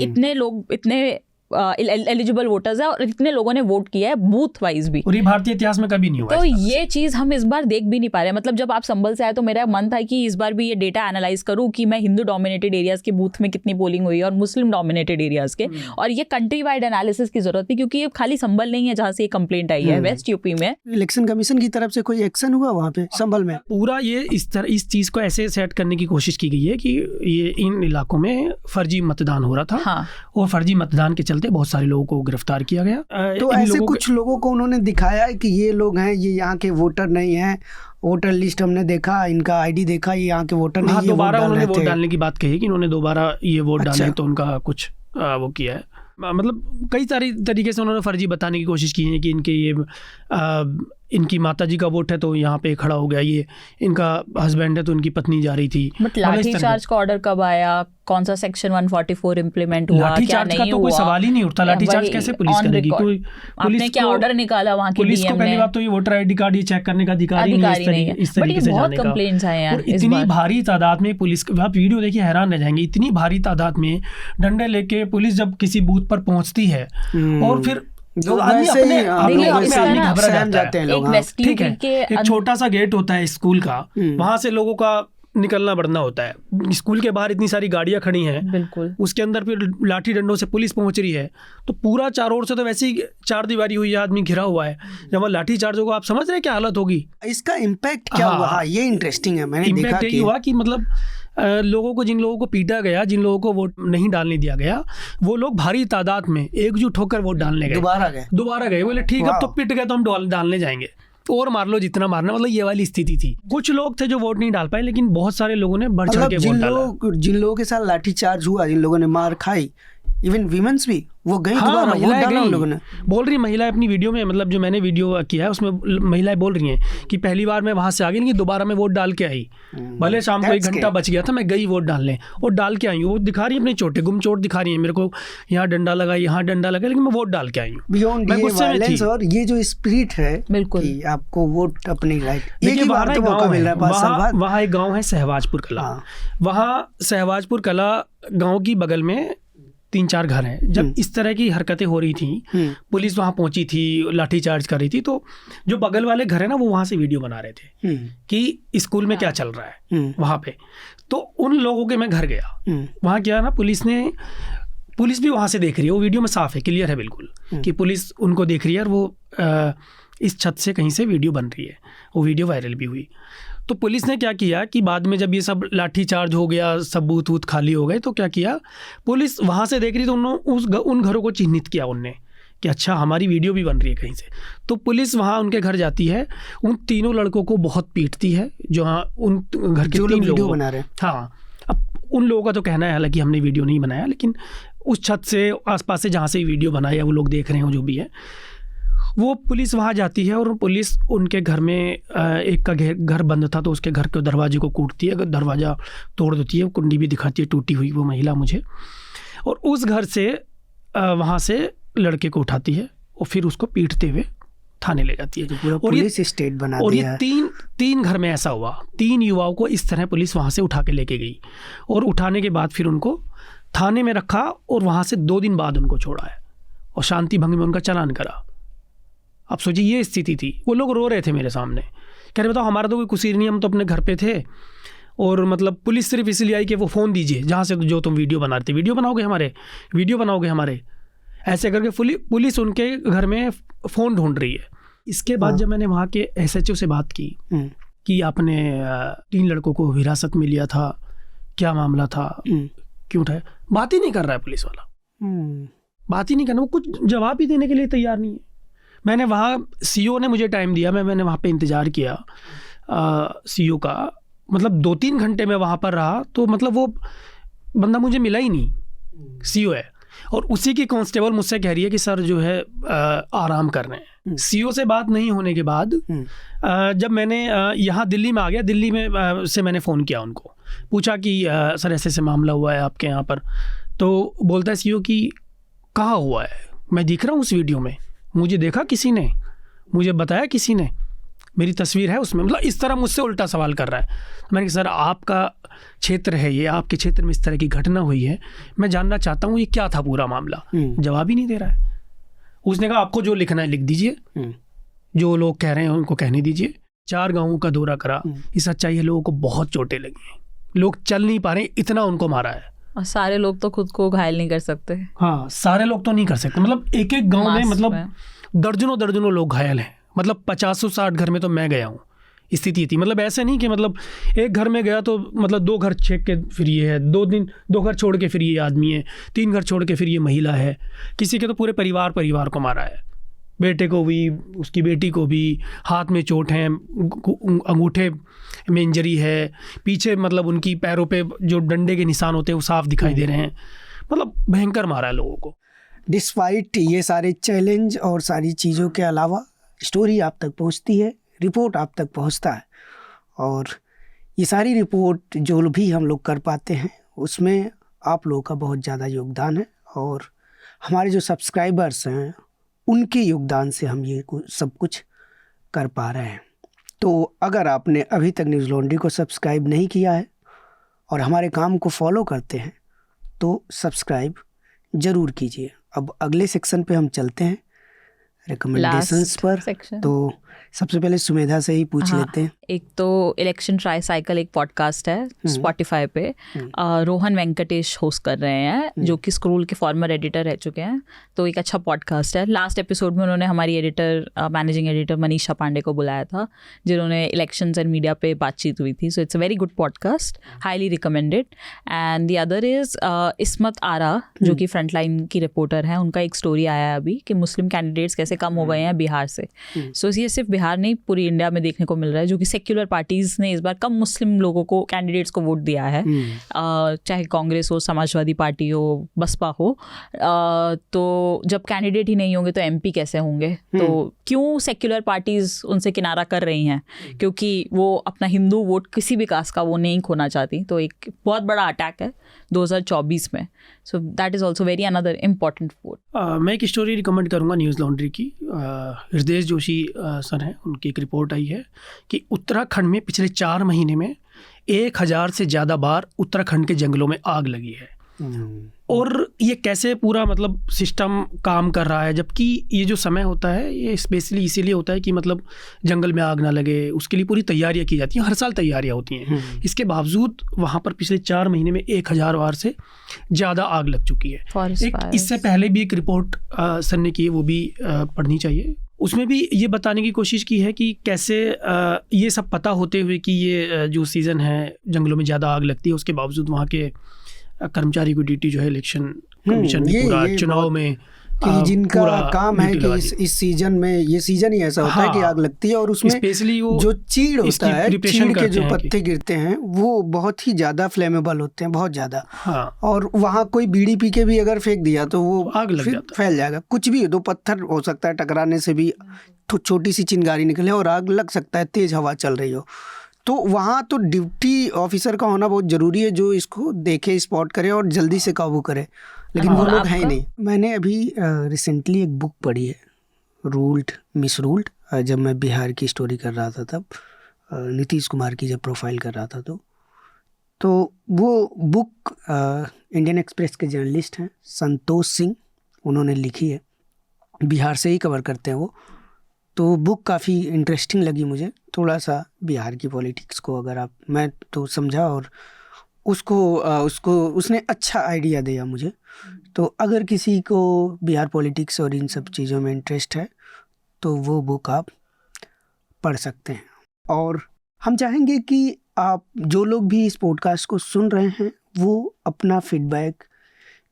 इतने लोग, इतने एलिजिबल वोटर्स है और इतने लोगों ने वोट किया है बूथ वाइज भी, और ये भारतीय इतिहास में कभी नहीं हुआ। तो ये चीज हम इस बार देख भी नहीं पा रहे। मतलब जब आप संभल से आए तो मेरा मन था कि इस बार भी ये डेटा एनालाइज करूं कि मैं हिंदू डोमिनेटेड एरियाज के बूथ में कितनी पोलिंग हुई और मुस्लिम डोमिनेटेड एरियाज के, और ये कंट्री वाइड एनालिसिस की जरूरत थी क्योंकि ये खाली संभल नहीं है जहां से ये कंप्लेंट आई है। वेस्ट यूपी में इलेक्शन कमीशन की तरफ से कोई एक्शन हुआ वहाँ पे संभल में? पूरा ये इस चीज को ऐसे सेट करने की कोशिश की गई है कि ये इन इलाकों में फर्जी मतदान हो रहा था। हाँ। और फर्जी मतदान के चलते बहुत सारे लोगों को गिरफ्तार किया गया। तो ऐसे कुछ लोगों को उन्होंने दिखाया है कि ये लोग हैं, ये यहाँ के वोटर नहीं हैं, वोटर लिस्ट हमने देखा, इनका आईडी देखा, ये यहाँ के वोटर नहीं। दोबारा उन्होंने वोट डालने की बात कही कि इन्होंने दोबारा ये वोट डाले, तो उनका कुछ वो किया है। मतलब कई सारी तरीके से उन्होंने फर्जी बताने की कोशिश की है कि इनकी माताजी का वोट है तो यहाँ पे खड़ा हो गया, ये इनका हस्बैंड है तो उनकी पत्नी जा रही थी। बट लाठी चार्ज का ऑर्डर कब आया, कौन सा सेक्शन 144 इम्प्लीमेंट हुआ, क्या नहीं हुआ, तो कोई सवाल ही नहीं उठता। लाठी चार्ज कैसे पुलिस करेगी? आपने क्या ऑर्डर निकाला वहाँ की पुलिस को? पहली बात तो ये वोटर आईडी कार्ड ये चेक करने का अधिकार नहीं है इस तरीके से जाने का। कंप्लेंट्स आए हैं इतनी भारी तादाद में पुलिस, आप वीडियो देखिए हैरान रह जाएंगे, इतनी भारी तादाद में डंडे लेके पुलिस जब किसी बूथ पर पहुंचती है और फिर ठीक है, एक छोटा सा गेट होता है स्कूल का, वहां से लोगों का निकलना बढ़ना होता है। स्कूल के बाहर इतनी सारी गाड़ियां खड़ी हैं, बिल्कुल, उसके अंदर फिर लाठी डंडों से पुलिस पहुंच रही है, तो पूरा चारों ओर से तो वैसे ही चार दीवारी हुई है, आदमी घिरा हुआ है। जब वहाँ लाठी चार्ज होगा, आप समझ रहे हैं क्या हालत होगी? इसका इम्पैक्ट क्या हुआ? हाँ, ये इंटरेस्टिंग है। मैंने देखा इम्पैक्ट यही हुआ कि मतलब लोगों को, जिन लोगों को पीटा गया, जिन लोगों को वोट नहीं डालने दिया गया, वो लोग भारी तादाद में एकजुट होकर वोट डालने गए, दोबारा गए। बोले ठीक, अब तो पिट गए तो हम डालने जाएंगे, और मार लो जितना मारना, मतलब ये वाली स्थिति थी। कुछ लोग थे जो वोट नहीं डाल पाए, लेकिन बहुत सारे लोगों ने बढ़ चढ़ के वोट डाला। जिन लोगों के साथ लाठीचार्ज हुआ, जिन लोगों ने मार खाई, इवन वीमेंस भी, वो गई दोबारा वोट डाला उन लोगों ने। बोल रही महिलाएं अपनी वीडियो में, मतलब जो मैंने वीडियो किया है उसमें महिलाएं बोल रही हैं कि पहली बार मैं वहां से आ गई, लेकिन दोबारा मैं वोट डाल के आई, भले शाम को 1 घंटा बच गया था, मैं गई वोट डालने और डाल के आई हूँ। वो दिखा रही है अपने चोटे गुमचोट दिखा रही है मेरे को, यहाँ डंडा लगा, यहाँ डंडा लगा, लेकिन मैं वोट डाल के आई हूँ। बियॉन्ड ये वायलेंस और ये जो स्पिरिट है, बिल्कुल आपको वोट अपनी राइट। देखिए वहाँ एक गाँव है सहवाजपुर कला, वहाँ सहवाजपुर कला गाँव की बगल में 3-4 घर हैं। जब इस तरह की हरकतें हो रही थी, पुलिस वहाँ पहुंची थी, लाठीचार्ज कर रही थी, तो जो बगल वाले घर है ना, वो वहाँ से वीडियो बना रहे थे कि स्कूल में क्या चल रहा है वहाँ पे। तो उन लोगों के मैं घर गया, वहाँ क्या ना, पुलिस भी वहाँ से देख रही है, वो वीडियो में साफ है, क्लियर है बिल्कुल कि पुलिस उनको देख रही है, और वो इस छत से कहीं से वीडियो बन रही है, वो वीडियो वायरल भी हुई। तो पुलिस ने क्या किया कि बाद में जब ये सब लाठी चार्ज हो गया, सब बूथ वूथ खाली हो गए, तो क्या किया, पुलिस वहाँ से देख रही, तो उन्होंने उन घरों को चिन्हित किया उनने कि अच्छा हमारी वीडियो भी बन रही है कहीं से। तो पुलिस वहाँ उनके घर जाती है, उन तीनों लड़कों को बहुत पीटती है, जो हाँ उन घर के 3 लोग बना रहे हैं। हाँ, अब उन लोगों का तो कहना है हालांकि हमने वीडियो नहीं बनाया, लेकिन उस छत से आसपास से जहाँ से वीडियो बनाया है वो लोग देख रहे हो, जो भी है। वो पुलिस वहाँ जाती है और पुलिस उनके घर में, एक का घर बंद था तो उसके घर के दरवाजे को कूटती है, दरवाज़ा तोड़ देती है, कुंडी भी दिखाती है टूटी हुई वो महिला मुझे, और उस घर से वहाँ से लड़के को उठाती है और फिर उसको पीटते हुए थाने ले जाती है। और ये स्टेट बना दिया। और ये तीन घर में ऐसा हुआ, 3 युवाओं को इस तरह पुलिस वहाँ से उठा के लेके गई, और उठाने के बाद फिर उनको थाने में रखा और वहाँ से 2 दिन बाद उनको छोड़ा है और शांति भंग में उनका चालान करा। अब सोचिए ये स्थिति थी। वो लोग रो रहे थे मेरे सामने, कह रहे बताओ हमारा तो कोई कसूर नहीं, हम तो अपने घर पे थे और मतलब पुलिस सिर्फ इसलिए आई कि वो फ़ोन दीजिए जहाँ से जो तुम वीडियो बना रहे थे, वीडियो बनाओगे हमारे ऐसे करके पुलिस उनके घर में फ़ोन ढूंढ रही है। इसके बाद जब मैंने वहाँ के SHO से बात की कि आपने 3 लड़कों को हिरासत में लिया था, क्या मामला था, क्यों उठाया, बात ही नहीं कर रहा है पुलिस वाला, बात ही नहीं करना, वो कुछ जवाब ही देने के लिए तैयार नहीं है। मैंने वहाँ CO ने मुझे टाइम दिया, मैंने वहाँ पे इंतज़ार किया CO का, मतलब 2-3 घंटे में वहाँ पर रहा, तो मतलब वो बंदा मुझे मिला ही नहीं। CO है और उसी की कांस्टेबल मुझसे कह रही है कि सर जो है आराम कर रहे हैं। CO से बात नहीं होने के बाद जब मैंने यहाँ दिल्ली में आ गया, दिल्ली में से मैंने फ़ोन किया उनको, पूछा कि सर ऐसे मामला हुआ है आपके यहाँ पर, तो बोलता है CO कि कहाँ हुआ है, मैं दिख रहा हूँ उस वीडियो में, मुझे देखा किसी ने, मुझे बताया किसी ने, मेरी तस्वीर है उसमें, मतलब इस तरह मुझसे उल्टा सवाल कर रहा है। मैंने कहा सर आपका क्षेत्र है ये, आपके क्षेत्र में इस तरह की घटना हुई है, मैं जानना चाहता हूँ ये क्या था पूरा मामला। जवाब ही नहीं दे रहा है। उसने कहा आपको जो लिखना है लिख दीजिए, जो लोग कह रहे हैं उनको कहने दीजिए। 4 गाँवों का दौरा करा, इस सच्चाई है लोगों को बहुत चोटें लगी हैं, लोग चल नहीं पा रहे, इतना उनको मारा है। और सारे लोग तो खुद को घायल नहीं कर सकते। हाँ, सारे लोग तो नहीं कर सकते, मतलब एक गांव में मतलब दर्जनों लोग घायल हैं, मतलब 50-60 घर में तो मैं गया हूँ, स्थिति थी। मतलब ऐसे नहीं कि मतलब एक घर में गया तो मतलब 2 घर छेक के फिर ये है, 2 घर छोड़ के फिर ये आदमी है, 3 घर छोड़ के फिर ये महिला है, किसी के तो पूरे परिवार को मारा है, बेटे को भी, उसकी बेटी को भी, हाथ में चोट है, अंगूठे में इंजरी है, पीछे मतलब उनकी पैरों पे जो डंडे के निशान होते हैं वो साफ दिखाई दे रहे हैं, मतलब भयंकर मारा है लोगों को। डिस्पाइट ये सारे चैलेंज और सारी चीज़ों के अलावा स्टोरी आप तक पहुंचती है, रिपोर्ट आप तक पहुंचता है, और ये सारी रिपोर्ट जो भी हम लोग कर पाते हैं उसमें आप लोगों का बहुत ज़्यादा योगदान है, और हमारे जो सब्सक्राइबर्स हैं उनके योगदान से हम ये सब कुछ कर पा रहे हैं। तो अगर आपने अभी तक न्यूज़ लॉन्ड्री को सब्सक्राइब नहीं किया है और हमारे काम को फॉलो करते हैं तो सब्सक्राइब ज़रूर कीजिए। अब अगले सेक्शन पे हम चलते हैं, रिकमेंडेशंस पर। तो सबसे पहले सुमेधा से ही पूछ लेते हैं। एक तो इलेक्शन ट्राई साइकिल एक पॉडकास्ट है स्पॉटिफाई पे, रोहन वेंकटेश होस्ट कर रहे हैं, जो कि स्क्रोल के फॉर्मर एडिटर रह चुके हैं, तो एक अच्छा पॉडकास्ट है। लास्ट एपिसोड में उन्होंने हमारी मैनेजिंग एडिटर मनीषा पांडे को बुलाया था, जिन्होंने इलेक्शंस एंड मीडिया पे बातचीत हुई थी। So it's a very good podcast, highly recommended. And the other is Ismat Ara, जो कि फ्रंटलाइन की रिपोर्टर हैं, उनका एक स्टोरी आया है अभी कि मुस्लिम कैंडिडेट्स कैसे कम हो गए हैं बिहार से। सो ये सिर्फ बिहार नहीं, पूरी इंडिया में देखने को मिल रहा है, जो कि सेक्युलर पार्टीज ने इस बार कम मुस्लिम लोगों को, कैंडिडेट्स को वोट दिया है, चाहे कांग्रेस हो, समाजवादी पार्टी हो, बसपा हो। तो जब कैंडिडेट ही नहीं होंगे तो MP कैसे होंगे? तो क्यों सेक्युलर पार्टीज उनसे किनारा कर रही हैं? क्योंकि वो अपना हिंदू वोट किसी भी कास्ट का वो नहीं खोना चाहती। तो एक बहुत बड़ा अटैक है 2024 में। So that is also very another important vote. मैं एक स्टोरी रिकमेंड करूँगा न्यूज़ लॉन्ड्री की। हृदय जोशी सर हैं, उनकी एक रिपोर्ट आई है कि उत्तराखंड में पिछले 4 महीने में 1000 से ज़्यादा बार उत्तराखंड के जंगलों में आग लगी है। और ये कैसे पूरा मतलब सिस्टम काम कर रहा है, जबकि ये जो समय होता है ये स्पेशली इसीलिए होता है कि मतलब जंगल में आग ना लगे, उसके लिए पूरी तैयारियां की जाती हैं, हर साल तैयारियां होती हैं। इसके बावजूद वहाँ पर पिछले 4 महीने में 1000 बार से ज़्यादा आग लग चुकी है। इससे पहले भी एक रिपोर्ट सर ने की है, वो भी पढ़नी चाहिए। उसमें भी ये बताने की कोशिश की है कि कैसे ये सब पता होते हुए कि ये जो सीज़न है जंगलों में ज़्यादा आग लगती है, उसके बावजूद वहाँ के कर्मचारी को ड्यूटी जो है इलेक्शन कमीशन ने पूरा चुनाव में कि जिनका काम है कि इस सीजन में, ये सीजन ही ऐसा होता है कि आग लगती है, और उसमें स्पेशली वो जो चीड़ होता है, चीड़ के जो पत्ते गिरते हैं वो बहुत ही ज़्यादा फ्लेमेबल होते हैं, बहुत ज़्यादा। और वहाँ कोई बीड़ी पी के भी अगर फेंक दिया तो वो आग लग जाता, फैल जाएगा। कुछ भी 2 पत्थर हो सकता है टकराने से भी, तो छोटी सी चिंगारी निकले और आग लग सकता है, तेज़ हवा चल रही हो। तो वहाँ तो ड्यूटी ऑफिसर का होना बहुत ज़रूरी है, जो इसको देखे, स्पॉट करे और जल्दी से काबू करे, लेकिन वो लोग है ही नहीं। मैंने अभी रिसेंटली एक बुक पढ़ी है, रूल्ड मिसरूल्ड, जब मैं बिहार की स्टोरी कर रहा था तब, नीतीश कुमार की जब प्रोफाइल कर रहा था, तो वो बुक इंडियन एक्सप्रेस के जर्नलिस्ट हैं संतोष सिंह, उन्होंने लिखी है, बिहार से ही कवर करते हैं वो। तो बुक काफ़ी इंटरेस्टिंग लगी मुझे, थोड़ा सा बिहार की पॉलिटिक्स को अगर आप, मैं तो समझा और उसको उसने अच्छा आइडिया दिया मुझे। तो अगर किसी को बिहार पॉलिटिक्स और इन सब चीज़ों में इंटरेस्ट है तो वो बुक आप पढ़ सकते हैं। और हम चाहेंगे कि आप जो लोग भी इस पॉडकास्ट को सुन रहे हैं वो अपना फीडबैक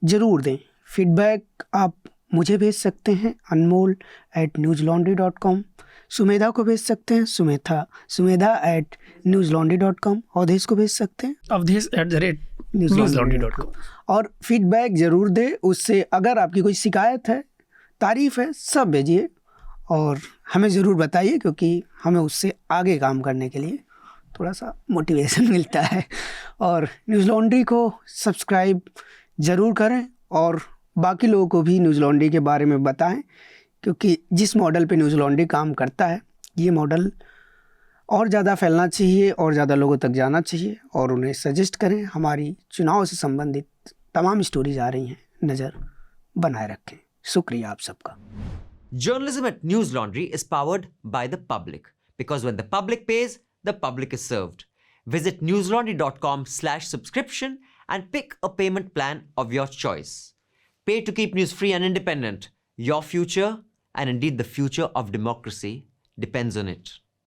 ज़रूर दें। फीडबैक आप मुझे भेज सकते हैं anmol@newslaundry.com, सुमेधा को भेज सकते हैं सुमेधा@newslaundry.com, अवधेश को भेज सकते हैं अवधेश@newslaundry.com। और फीडबैक ज़रूर दें। उससे अगर आपकी कोई शिकायत है, तारीफ़ है, सब भेजिए और हमें ज़रूर बताइए, क्योंकि हमें उससे आगे काम करने के लिए थोड़ा सा मोटिवेशन मिलता है। और न्यूज़ लॉन्ड्री को सब्सक्राइब ज़रूर करें और बाकी लोगों को भी न्यूज़ लॉन्ड्री के बारे में बताएं, क्योंकि जिस मॉडल पे न्यूज़ लॉन्ड्री काम करता है ये मॉडल और ज़्यादा फैलना चाहिए और ज़्यादा लोगों तक जाना चाहिए। और उन्हें सजेस्ट करें, हमारी चुनाव से संबंधित तमाम स्टोरीज आ रही हैं, नज़र बनाए रखें। शुक्रिया आप सबका। Journalism at News Laundry is powered by the public, because when the public pays, the public is served. Visit newslaundry.com/subscription and pick a payment plan of your choice. Pay to keep news free and independent. Your future, and indeed the future of democracy, depends on it.